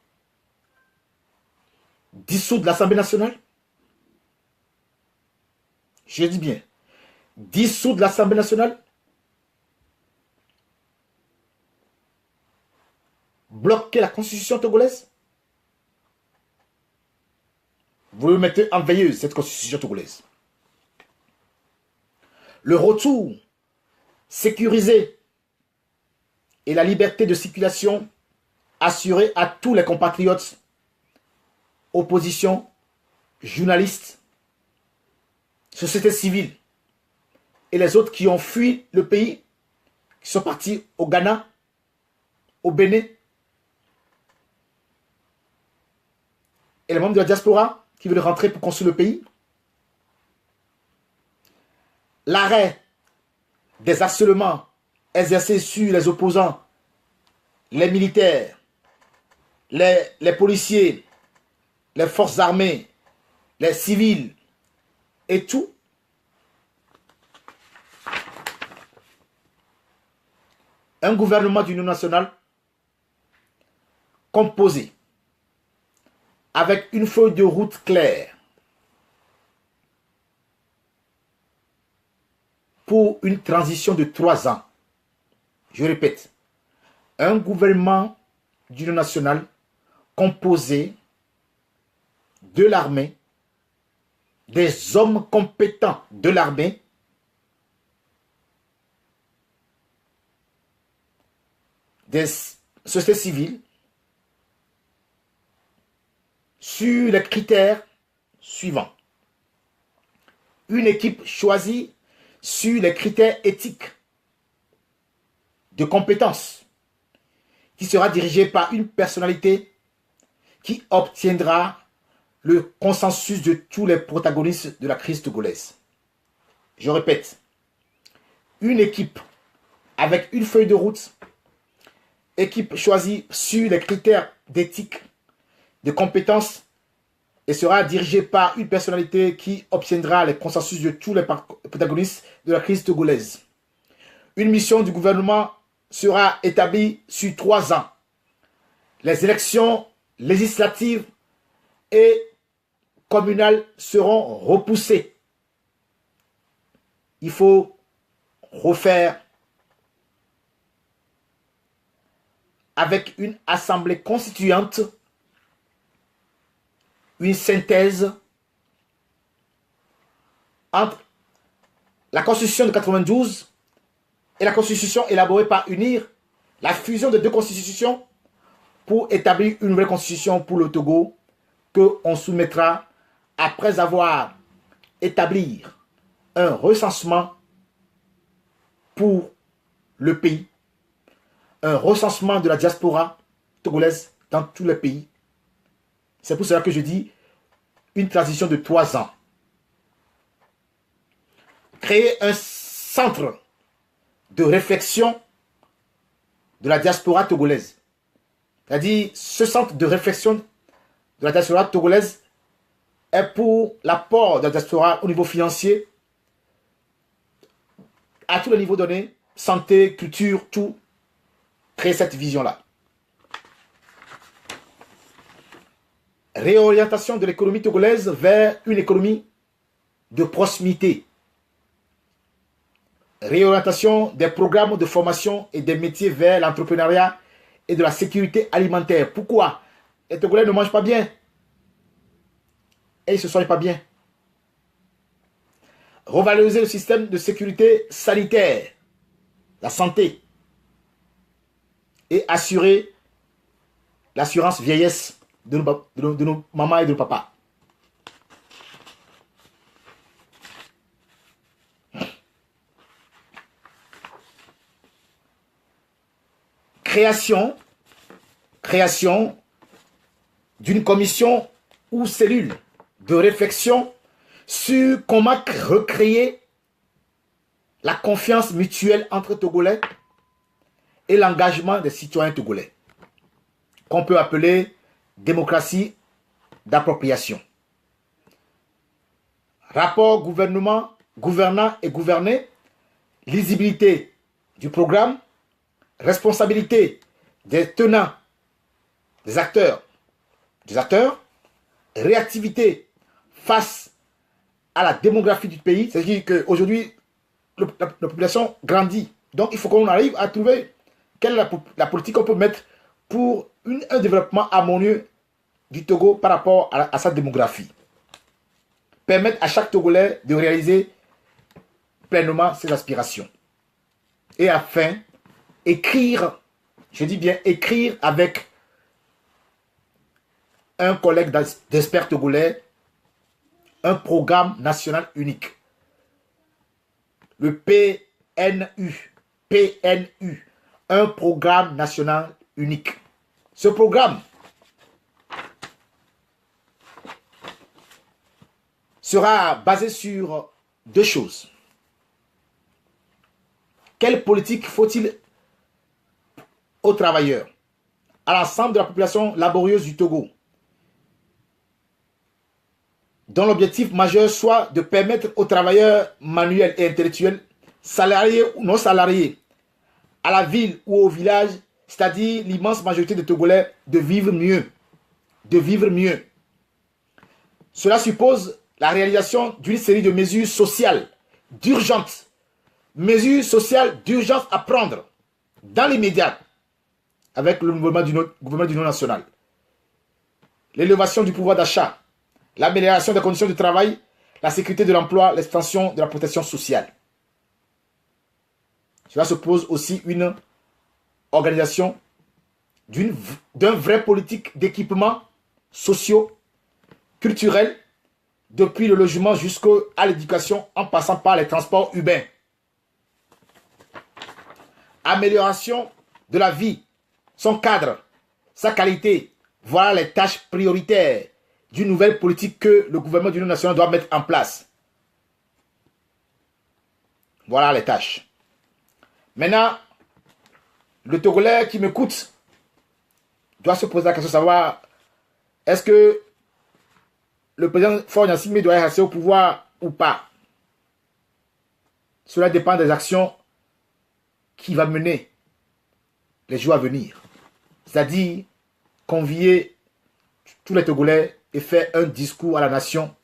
dissoudre l'Assemblée nationale. Je dis bien, dissoudre l'Assemblée nationale, bloquer la constitution togolaise. Vous le mettez en veilleuse, cette constitution togolaise. Le retour sécurisé et la liberté de circulation assurée à tous les compatriotes, opposition, journalistes, société civile et les autres qui ont fui le pays, qui sont partis au Ghana, au Bénin, et les membres de la diaspora qui veulent rentrer pour construire le pays. L'arrêt des harcèlements exercés sur les opposants, les militaires, les policiers, les forces armées, les civils et tout. Un gouvernement d'union nationale composé avec une feuille de route claire pour une transition de 3 ans. Je répète, un gouvernement d'union nationale composé de l'armée, des hommes compétents de l'armée des sociétés civiles sur les critères suivants. Une équipe choisie sur les critères éthiques de compétences qui sera dirigée par une personnalité qui obtiendra le consensus de tous les protagonistes de la crise togolaise. Je répète, une équipe avec une feuille de route, équipe choisie sur les critères d'éthique, de compétences, et sera dirigée par une personnalité qui obtiendra le consensus de tous les protagonistes de la crise togolaise. Une mission du gouvernement sera établie sur 3 ans. Les élections législatives et communales seront repoussées. Il faut refaire avec une assemblée constituante une synthèse entre la constitution de 92 et la constitution élaborée par UNIR, la fusion de 2 constitutions pour établir une nouvelle constitution pour le Togo qu'on soumettra après avoir établi un recensement pour le pays, un recensement de la diaspora togolaise dans tous les pays. C'est pour cela que je dis une transition de 3 ans. Créer un centre de réflexion de la diaspora togolaise. C'est-à-dire, ce centre de réflexion de la diaspora togolaise est pour l'apport de la diaspora au niveau financier, à tous les niveaux donnés, santé, culture, tout, créer cette vision-là. Réorientation de l'économie togolaise vers une économie de proximité. Réorientation des programmes de formation et des métiers vers l'entrepreneuriat et de la sécurité alimentaire. Pourquoi? Les Togolais ne mangent pas bien. Et ils ne se soignent pas bien. Revaloriser le système de sécurité sanitaire, la santé, et assurer l'assurance vieillesse de nos mamans et de nos papas. Création d'une commission ou cellule de réflexion sur comment recréer la confiance mutuelle entre Togolais et l'engagement des citoyens togolais, qu'on peut appeler démocratie d'appropriation. Rapport gouvernant et gouverné, lisibilité du programme, responsabilité des tenants, des acteurs, réactivité face à la démographie du pays, c'est-à-dire qu'aujourd'hui, la population grandit. Donc, il faut qu'on arrive à trouver quelle est la politique qu'on peut mettre pour un développement harmonieux du Togo par rapport à sa démographie. Permettre à chaque Togolais de réaliser pleinement ses aspirations. Et enfin, écrire, je dis bien écrire avec un collègue d'experts togolais, un programme national unique. Le PNU, un programme national unique. Ce programme sera basé sur 2 choses. Quelle politique faut-il aux travailleurs, à l'ensemble de la population laborieuse du Togo, dont l'objectif majeur soit de permettre aux travailleurs manuels et intellectuels, salariés ou non salariés, à la ville ou au village, c'est-à-dire l'immense majorité des Togolais, de vivre mieux. De vivre mieux. Cela suppose la réalisation d'une série de mesures sociales d'urgence. Mesures sociales d'urgence à prendre dans l'immédiat avec le gouvernement d'union nationale. L'élévation du pouvoir d'achat, l'amélioration des conditions de travail, la sécurité de l'emploi, l'extension de la protection sociale. Cela suppose aussi une organisation d'un vrai politique d'équipement sociaux, culturels, depuis le logement jusqu'à l'éducation, en passant par les transports urbains. Amélioration de la vie, son cadre, sa qualité, voilà les tâches prioritaires d'une nouvelle politique que le gouvernement d'union nationale doit mettre en place. Voilà les tâches. Maintenant, le Togolais qui m'écoute doit se poser la question de savoir est-ce que le président Faure Gnassingbé doit rester au pouvoir ou pas. Cela dépend des actions qu'il va mener les jours à venir. C'est-à-dire convier tous les Togolais et faire un discours à la nation.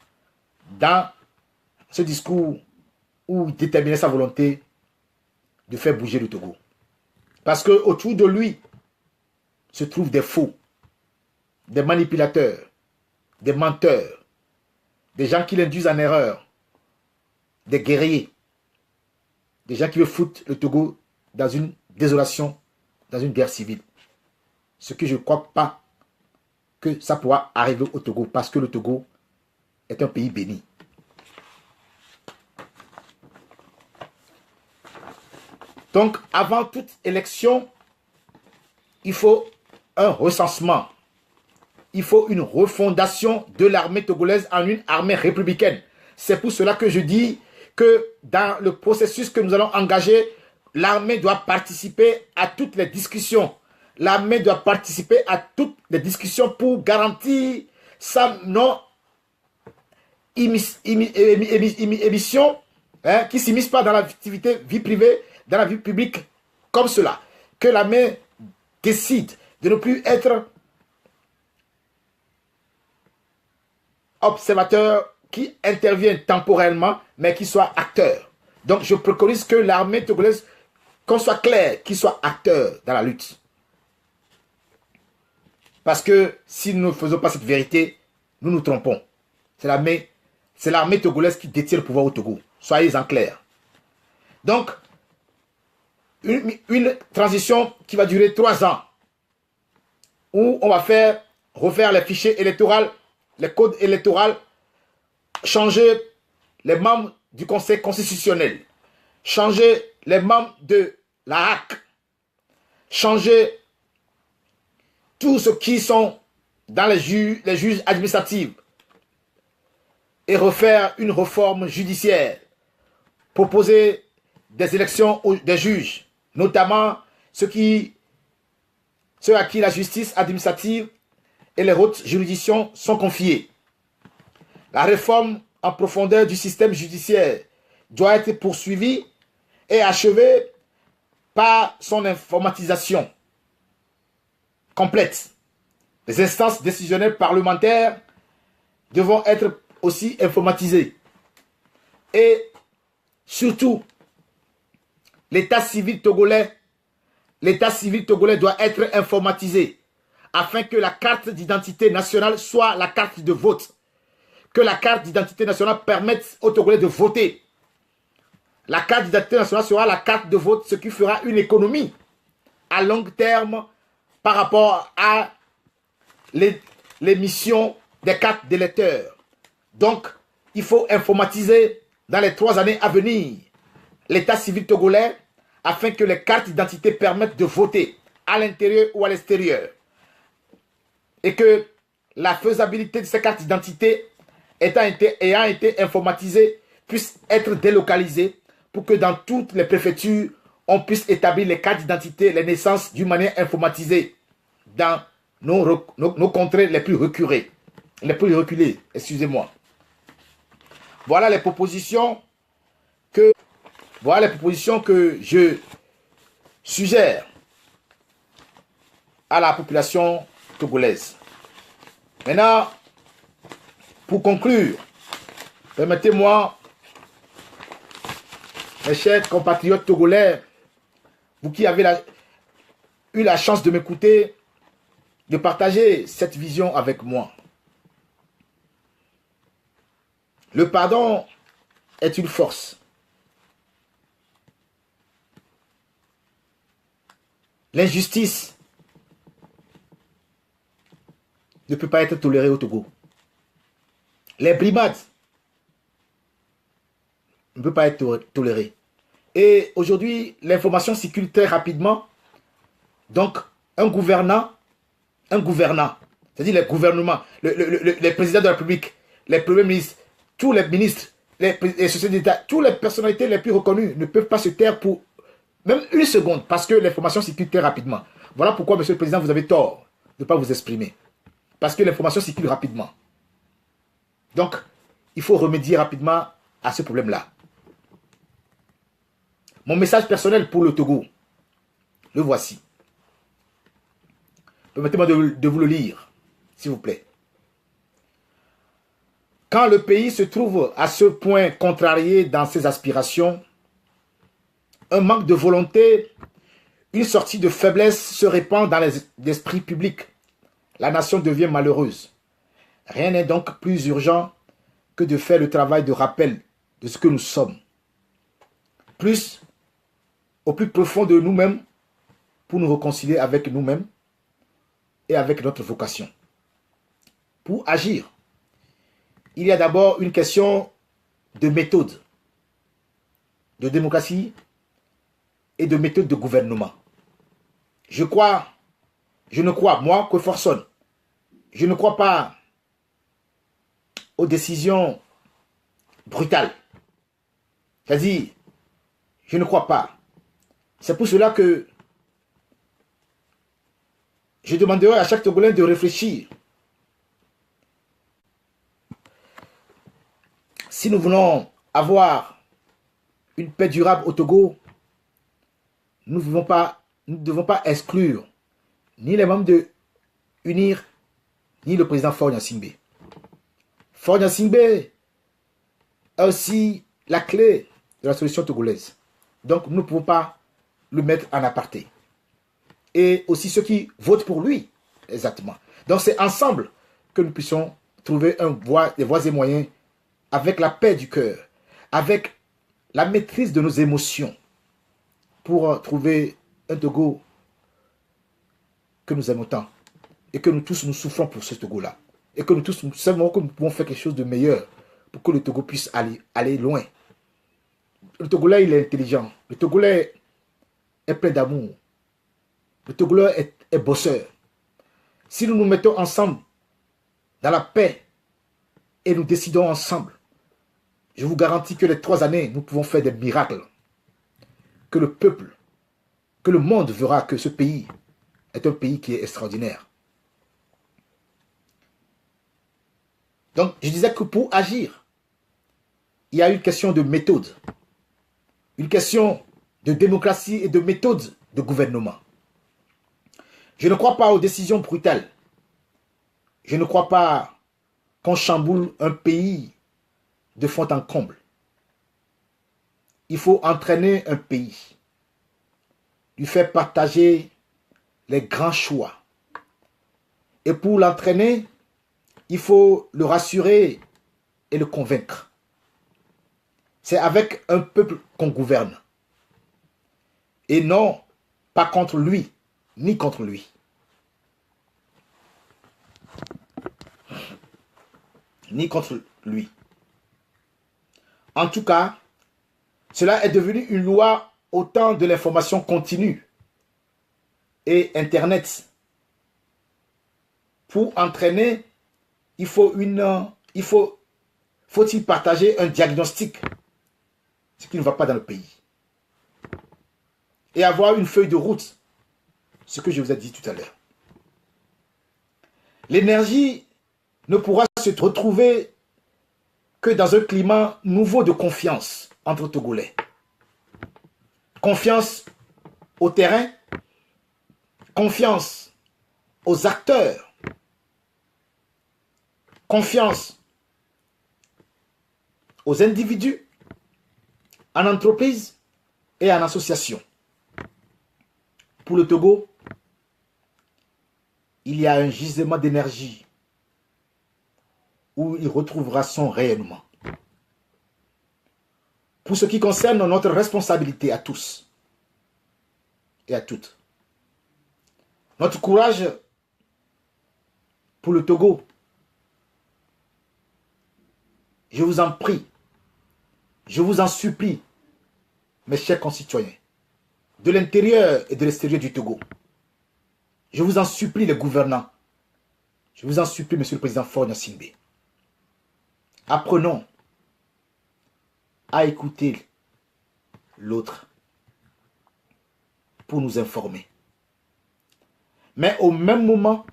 Dans ce discours où il déterminait sa volonté de faire bouger le Togo. Parce que autour de lui se trouvent des faux, des manipulateurs, des menteurs, des gens qui l'induisent en erreur, des guerriers, des gens qui veulent foutre le Togo dans une désolation, dans une guerre civile. Ce que je ne crois pas que ça pourra arriver au Togo, parce que le Togo est un pays béni. Donc, avant toute élection, il faut un recensement. Il faut une refondation de l'armée togolaise en une armée républicaine. C'est pour cela que je dis que dans le processus que nous allons engager, l'armée doit participer à toutes les discussions. L'armée doit participer à toutes les discussions pour garantir sa non-émission, qui ne s'immisce pas dans l'activité vie privée, dans la vie publique, comme cela. Que l'armée décide de ne plus être observateur qui intervient temporairement, mais qui soit acteur. Donc je préconise que l'armée togolaise, qu'on soit clair, qu'il soit acteur dans la lutte. Parce que si nous ne faisons pas cette vérité, nous nous trompons. C'est l'armée togolaise qui détient le pouvoir au Togo. Soyez-en clairs. Donc, une transition qui va durer 3 ans, où on va refaire les fichiers électoraux, les codes électoraux, changer les membres du Conseil constitutionnel, changer les membres de la HAC, changer tous ceux qui sont dans les juges administratifs et refaire une réforme judiciaire, proposer des élections des juges, notamment ceux à qui la justice administrative et les hautes juridictions sont confiées. La réforme en profondeur du système judiciaire doit être poursuivie et achevée par son informatisation complète. Les instances décisionnelles parlementaires devront être aussi informatisées. Et surtout, l'état civil togolais doit être informatisé afin que la carte d'identité nationale soit la carte de vote. Que la carte d'identité nationale permette aux Togolais de voter. La carte d'identité nationale sera la carte de vote, ce qui fera une économie à long terme par rapport à l'émission des cartes d'électeurs. Donc, il faut informatiser dans les 3 années à venir l'état civil togolais afin que les cartes d'identité permettent de voter à l'intérieur ou à l'extérieur. Et que la faisabilité de ces cartes d'identité ayant été informatisée puisse être délocalisée pour que dans toutes les préfectures, on puisse établir les cartes d'identité, les naissances d'une manière informatisée dans nos contrées les plus reculées. Excusez-moi. Voilà les propositions que je suggère à la population togolaise. Maintenant, pour conclure, permettez-moi, mes chers compatriotes togolais, vous qui avez eu la chance de m'écouter, de partager cette vision avec moi. Le pardon est une force. L'injustice ne peut pas être toléré au Togo. Les brimades ne peuvent pas être tolérées. Et aujourd'hui, l'information circule très rapidement. Donc, un gouvernant, c'est-à-dire les gouvernements, les présidents de la République, les premiers ministres, tous les ministres, les sociétés d'État, toutes les personnalités les plus reconnues ne peuvent pas se taire pour même une seconde parce que l'information circule très rapidement. Voilà pourquoi, Monsieur le Président, vous avez tort de ne pas vous exprimer. Parce que l'information circule rapidement. Donc, il faut remédier rapidement à ce problème-là. Mon message personnel pour le Togo, le voici. Permettez-moi de vous le lire, s'il vous plaît. Quand le pays se trouve à ce point contrarié dans ses aspirations, un manque de volonté, une sortie de faiblesse se répand dans l'esprit public. La nation devient malheureuse. Rien n'est donc plus urgent que de faire le travail de rappel de ce que nous sommes. Au plus profond de nous-mêmes, pour nous réconcilier avec nous-mêmes et avec notre vocation. Pour agir, il y a d'abord une question de méthode, de démocratie et de méthode de gouvernement. Moi, Kweforson, je ne crois pas aux décisions brutales. C'est-à-dire, je ne crois pas. C'est pour cela que je demanderai à chaque Togolais de réfléchir. Si nous voulons avoir une paix durable au Togo, nous ne devons pas exclure ni les membres de UNIR, ni le président Faure Gnassingbé. Faure Gnassingbé a aussi la clé de la solution togolaise. Donc nous ne pouvons pas le mettre en aparté. Et aussi ceux qui votent pour lui, exactement. Donc c'est ensemble que nous puissions trouver des voies et moyens avec la paix du cœur, avec la maîtrise de nos émotions, pour trouver un Togo que nous aimons tant, et que nous tous nous souffrons pour ce Togo-là, et que nous tous nous savons que nous pouvons faire quelque chose de meilleur pour que le Togo puisse aller loin. Le Togolais, il est intelligent. Le Togolais est plein d'amour. Le Togolais est bosseur. Si nous nous mettons ensemble dans la paix et nous décidons ensemble, je vous garantis que les 3 années, nous pouvons faire des miracles. Que le peuple, que le monde verra que ce pays est un pays qui est extraordinaire. Donc, je disais que pour agir, il y a une question de méthode, une question de démocratie et de méthode de gouvernement. Je ne crois pas aux décisions brutales. Je ne crois pas qu'on chamboule un pays de fond en comble. Il faut entraîner un pays, lui faire partager les grands choix. Et pour l'entraîner, il faut le rassurer et le convaincre. C'est avec un peuple qu'on gouverne. Et non pas contre lui, ni contre lui. Ni contre lui. En tout cas, cela est devenu une loi au temps de l'information continue et Internet. Pour entraîner, faut-il partager un diagnostic, ce qui ne va pas dans le pays. Et avoir une feuille de route, ce que je vous ai dit tout à l'heure. L'énergie ne pourra se retrouver que dans un climat nouveau de confiance entre Togolais. Confiance au terrain, confiance aux acteurs, confiance aux individus, en entreprise et en association. Pour le Togo, il y a un gisement d'énergie où il retrouvera son rayonnement. Pour ce qui concerne notre responsabilité à tous et à toutes, notre courage pour le Togo. Je vous en prie, je vous en supplie, mes chers concitoyens, de l'intérieur et de l'extérieur du Togo. Je vous en supplie, les gouvernants. Je vous en supplie, monsieur le président Faure Gnassingbé. Apprenons à écouter l'autre pour nous informer. Mais au même moment,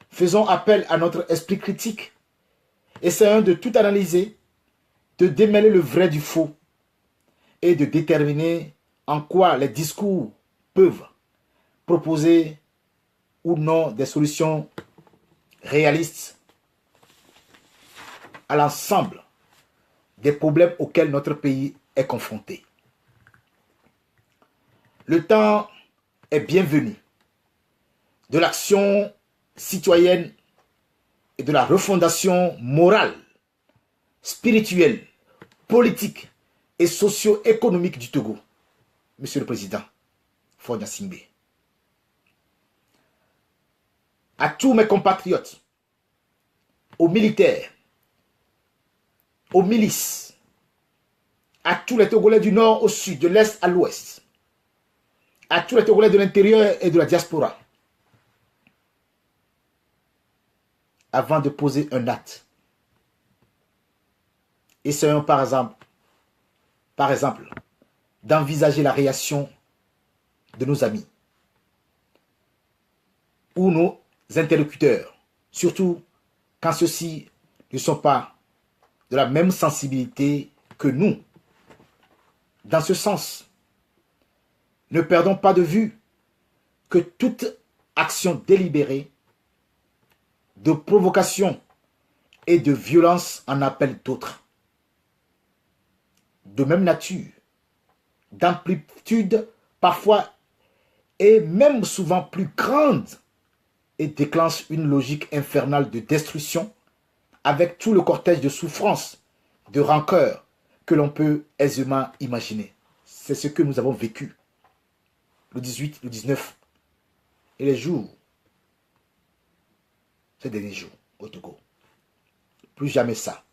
faisons appel à notre esprit critique. Essayons de tout analyser, de démêler le vrai du faux et de déterminer en quoi les discours peuvent proposer ou non des solutions réalistes à l'ensemble des problèmes auxquels notre pays est confronté. Le temps est bienvenu de l'action citoyenne et de la refondation morale, spirituelle, politique et socio-économique du Togo. Monsieur le Président Faure Gnassingbé. À tous mes compatriotes, aux militaires, aux milices, à tous les Togolais du nord au sud, de l'est à l'ouest, à tous les Togolais de l'intérieur et de la diaspora, avant de poser un acte, essayons par exemple, d'envisager la réaction de nos amis ou nos interlocuteurs, surtout quand ceux-ci ne sont pas de la même sensibilité que nous. Dans ce sens, ne perdons pas de vue que toute action délibérée de provocation et de violence en appelle d'autres. De même nature, d'amplitude parfois et même souvent plus grande, et déclenche une logique infernale de destruction avec tout le cortège de souffrance, de rancœur que l'on peut aisément imaginer. C'est ce que nous avons vécu le 18, le 19 et les jours, ces derniers jours au Togo. Plus jamais ça.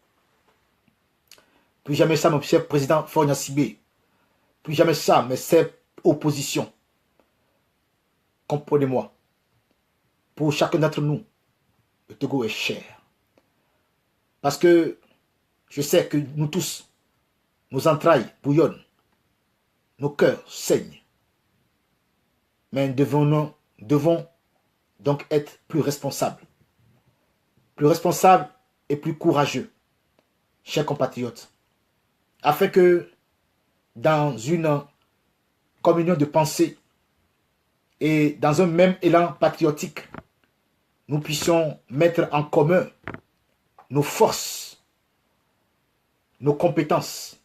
Plus jamais ça, mon cher président Faure Gnassingbé. Plus jamais ça, mais c'est opposition. Comprenez-moi. Pour chacun d'entre nous, le Togo est cher. Parce que je sais que nous tous, nos entrailles bouillonnent, nos cœurs saignent. Mais nous devons donc être plus responsables. Plus responsables et plus courageux, chers compatriotes. Afin que dans une communion de pensée et dans un même élan patriotique, nous puissions mettre en commun nos forces, nos compétences,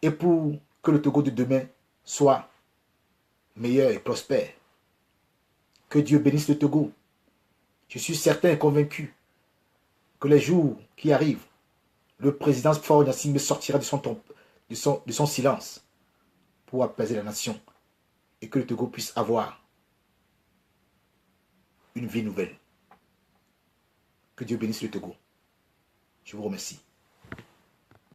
et pour que le Togo de demain soit meilleur et prospère. Que Dieu bénisse le Togo. Je suis certain et convaincu que les jours qui arrivent, le président Faure Gnassingbé sortira de son silence pour apaiser la nation et que le Togo puisse avoir une vie nouvelle. Que Dieu bénisse le Togo. Je vous remercie.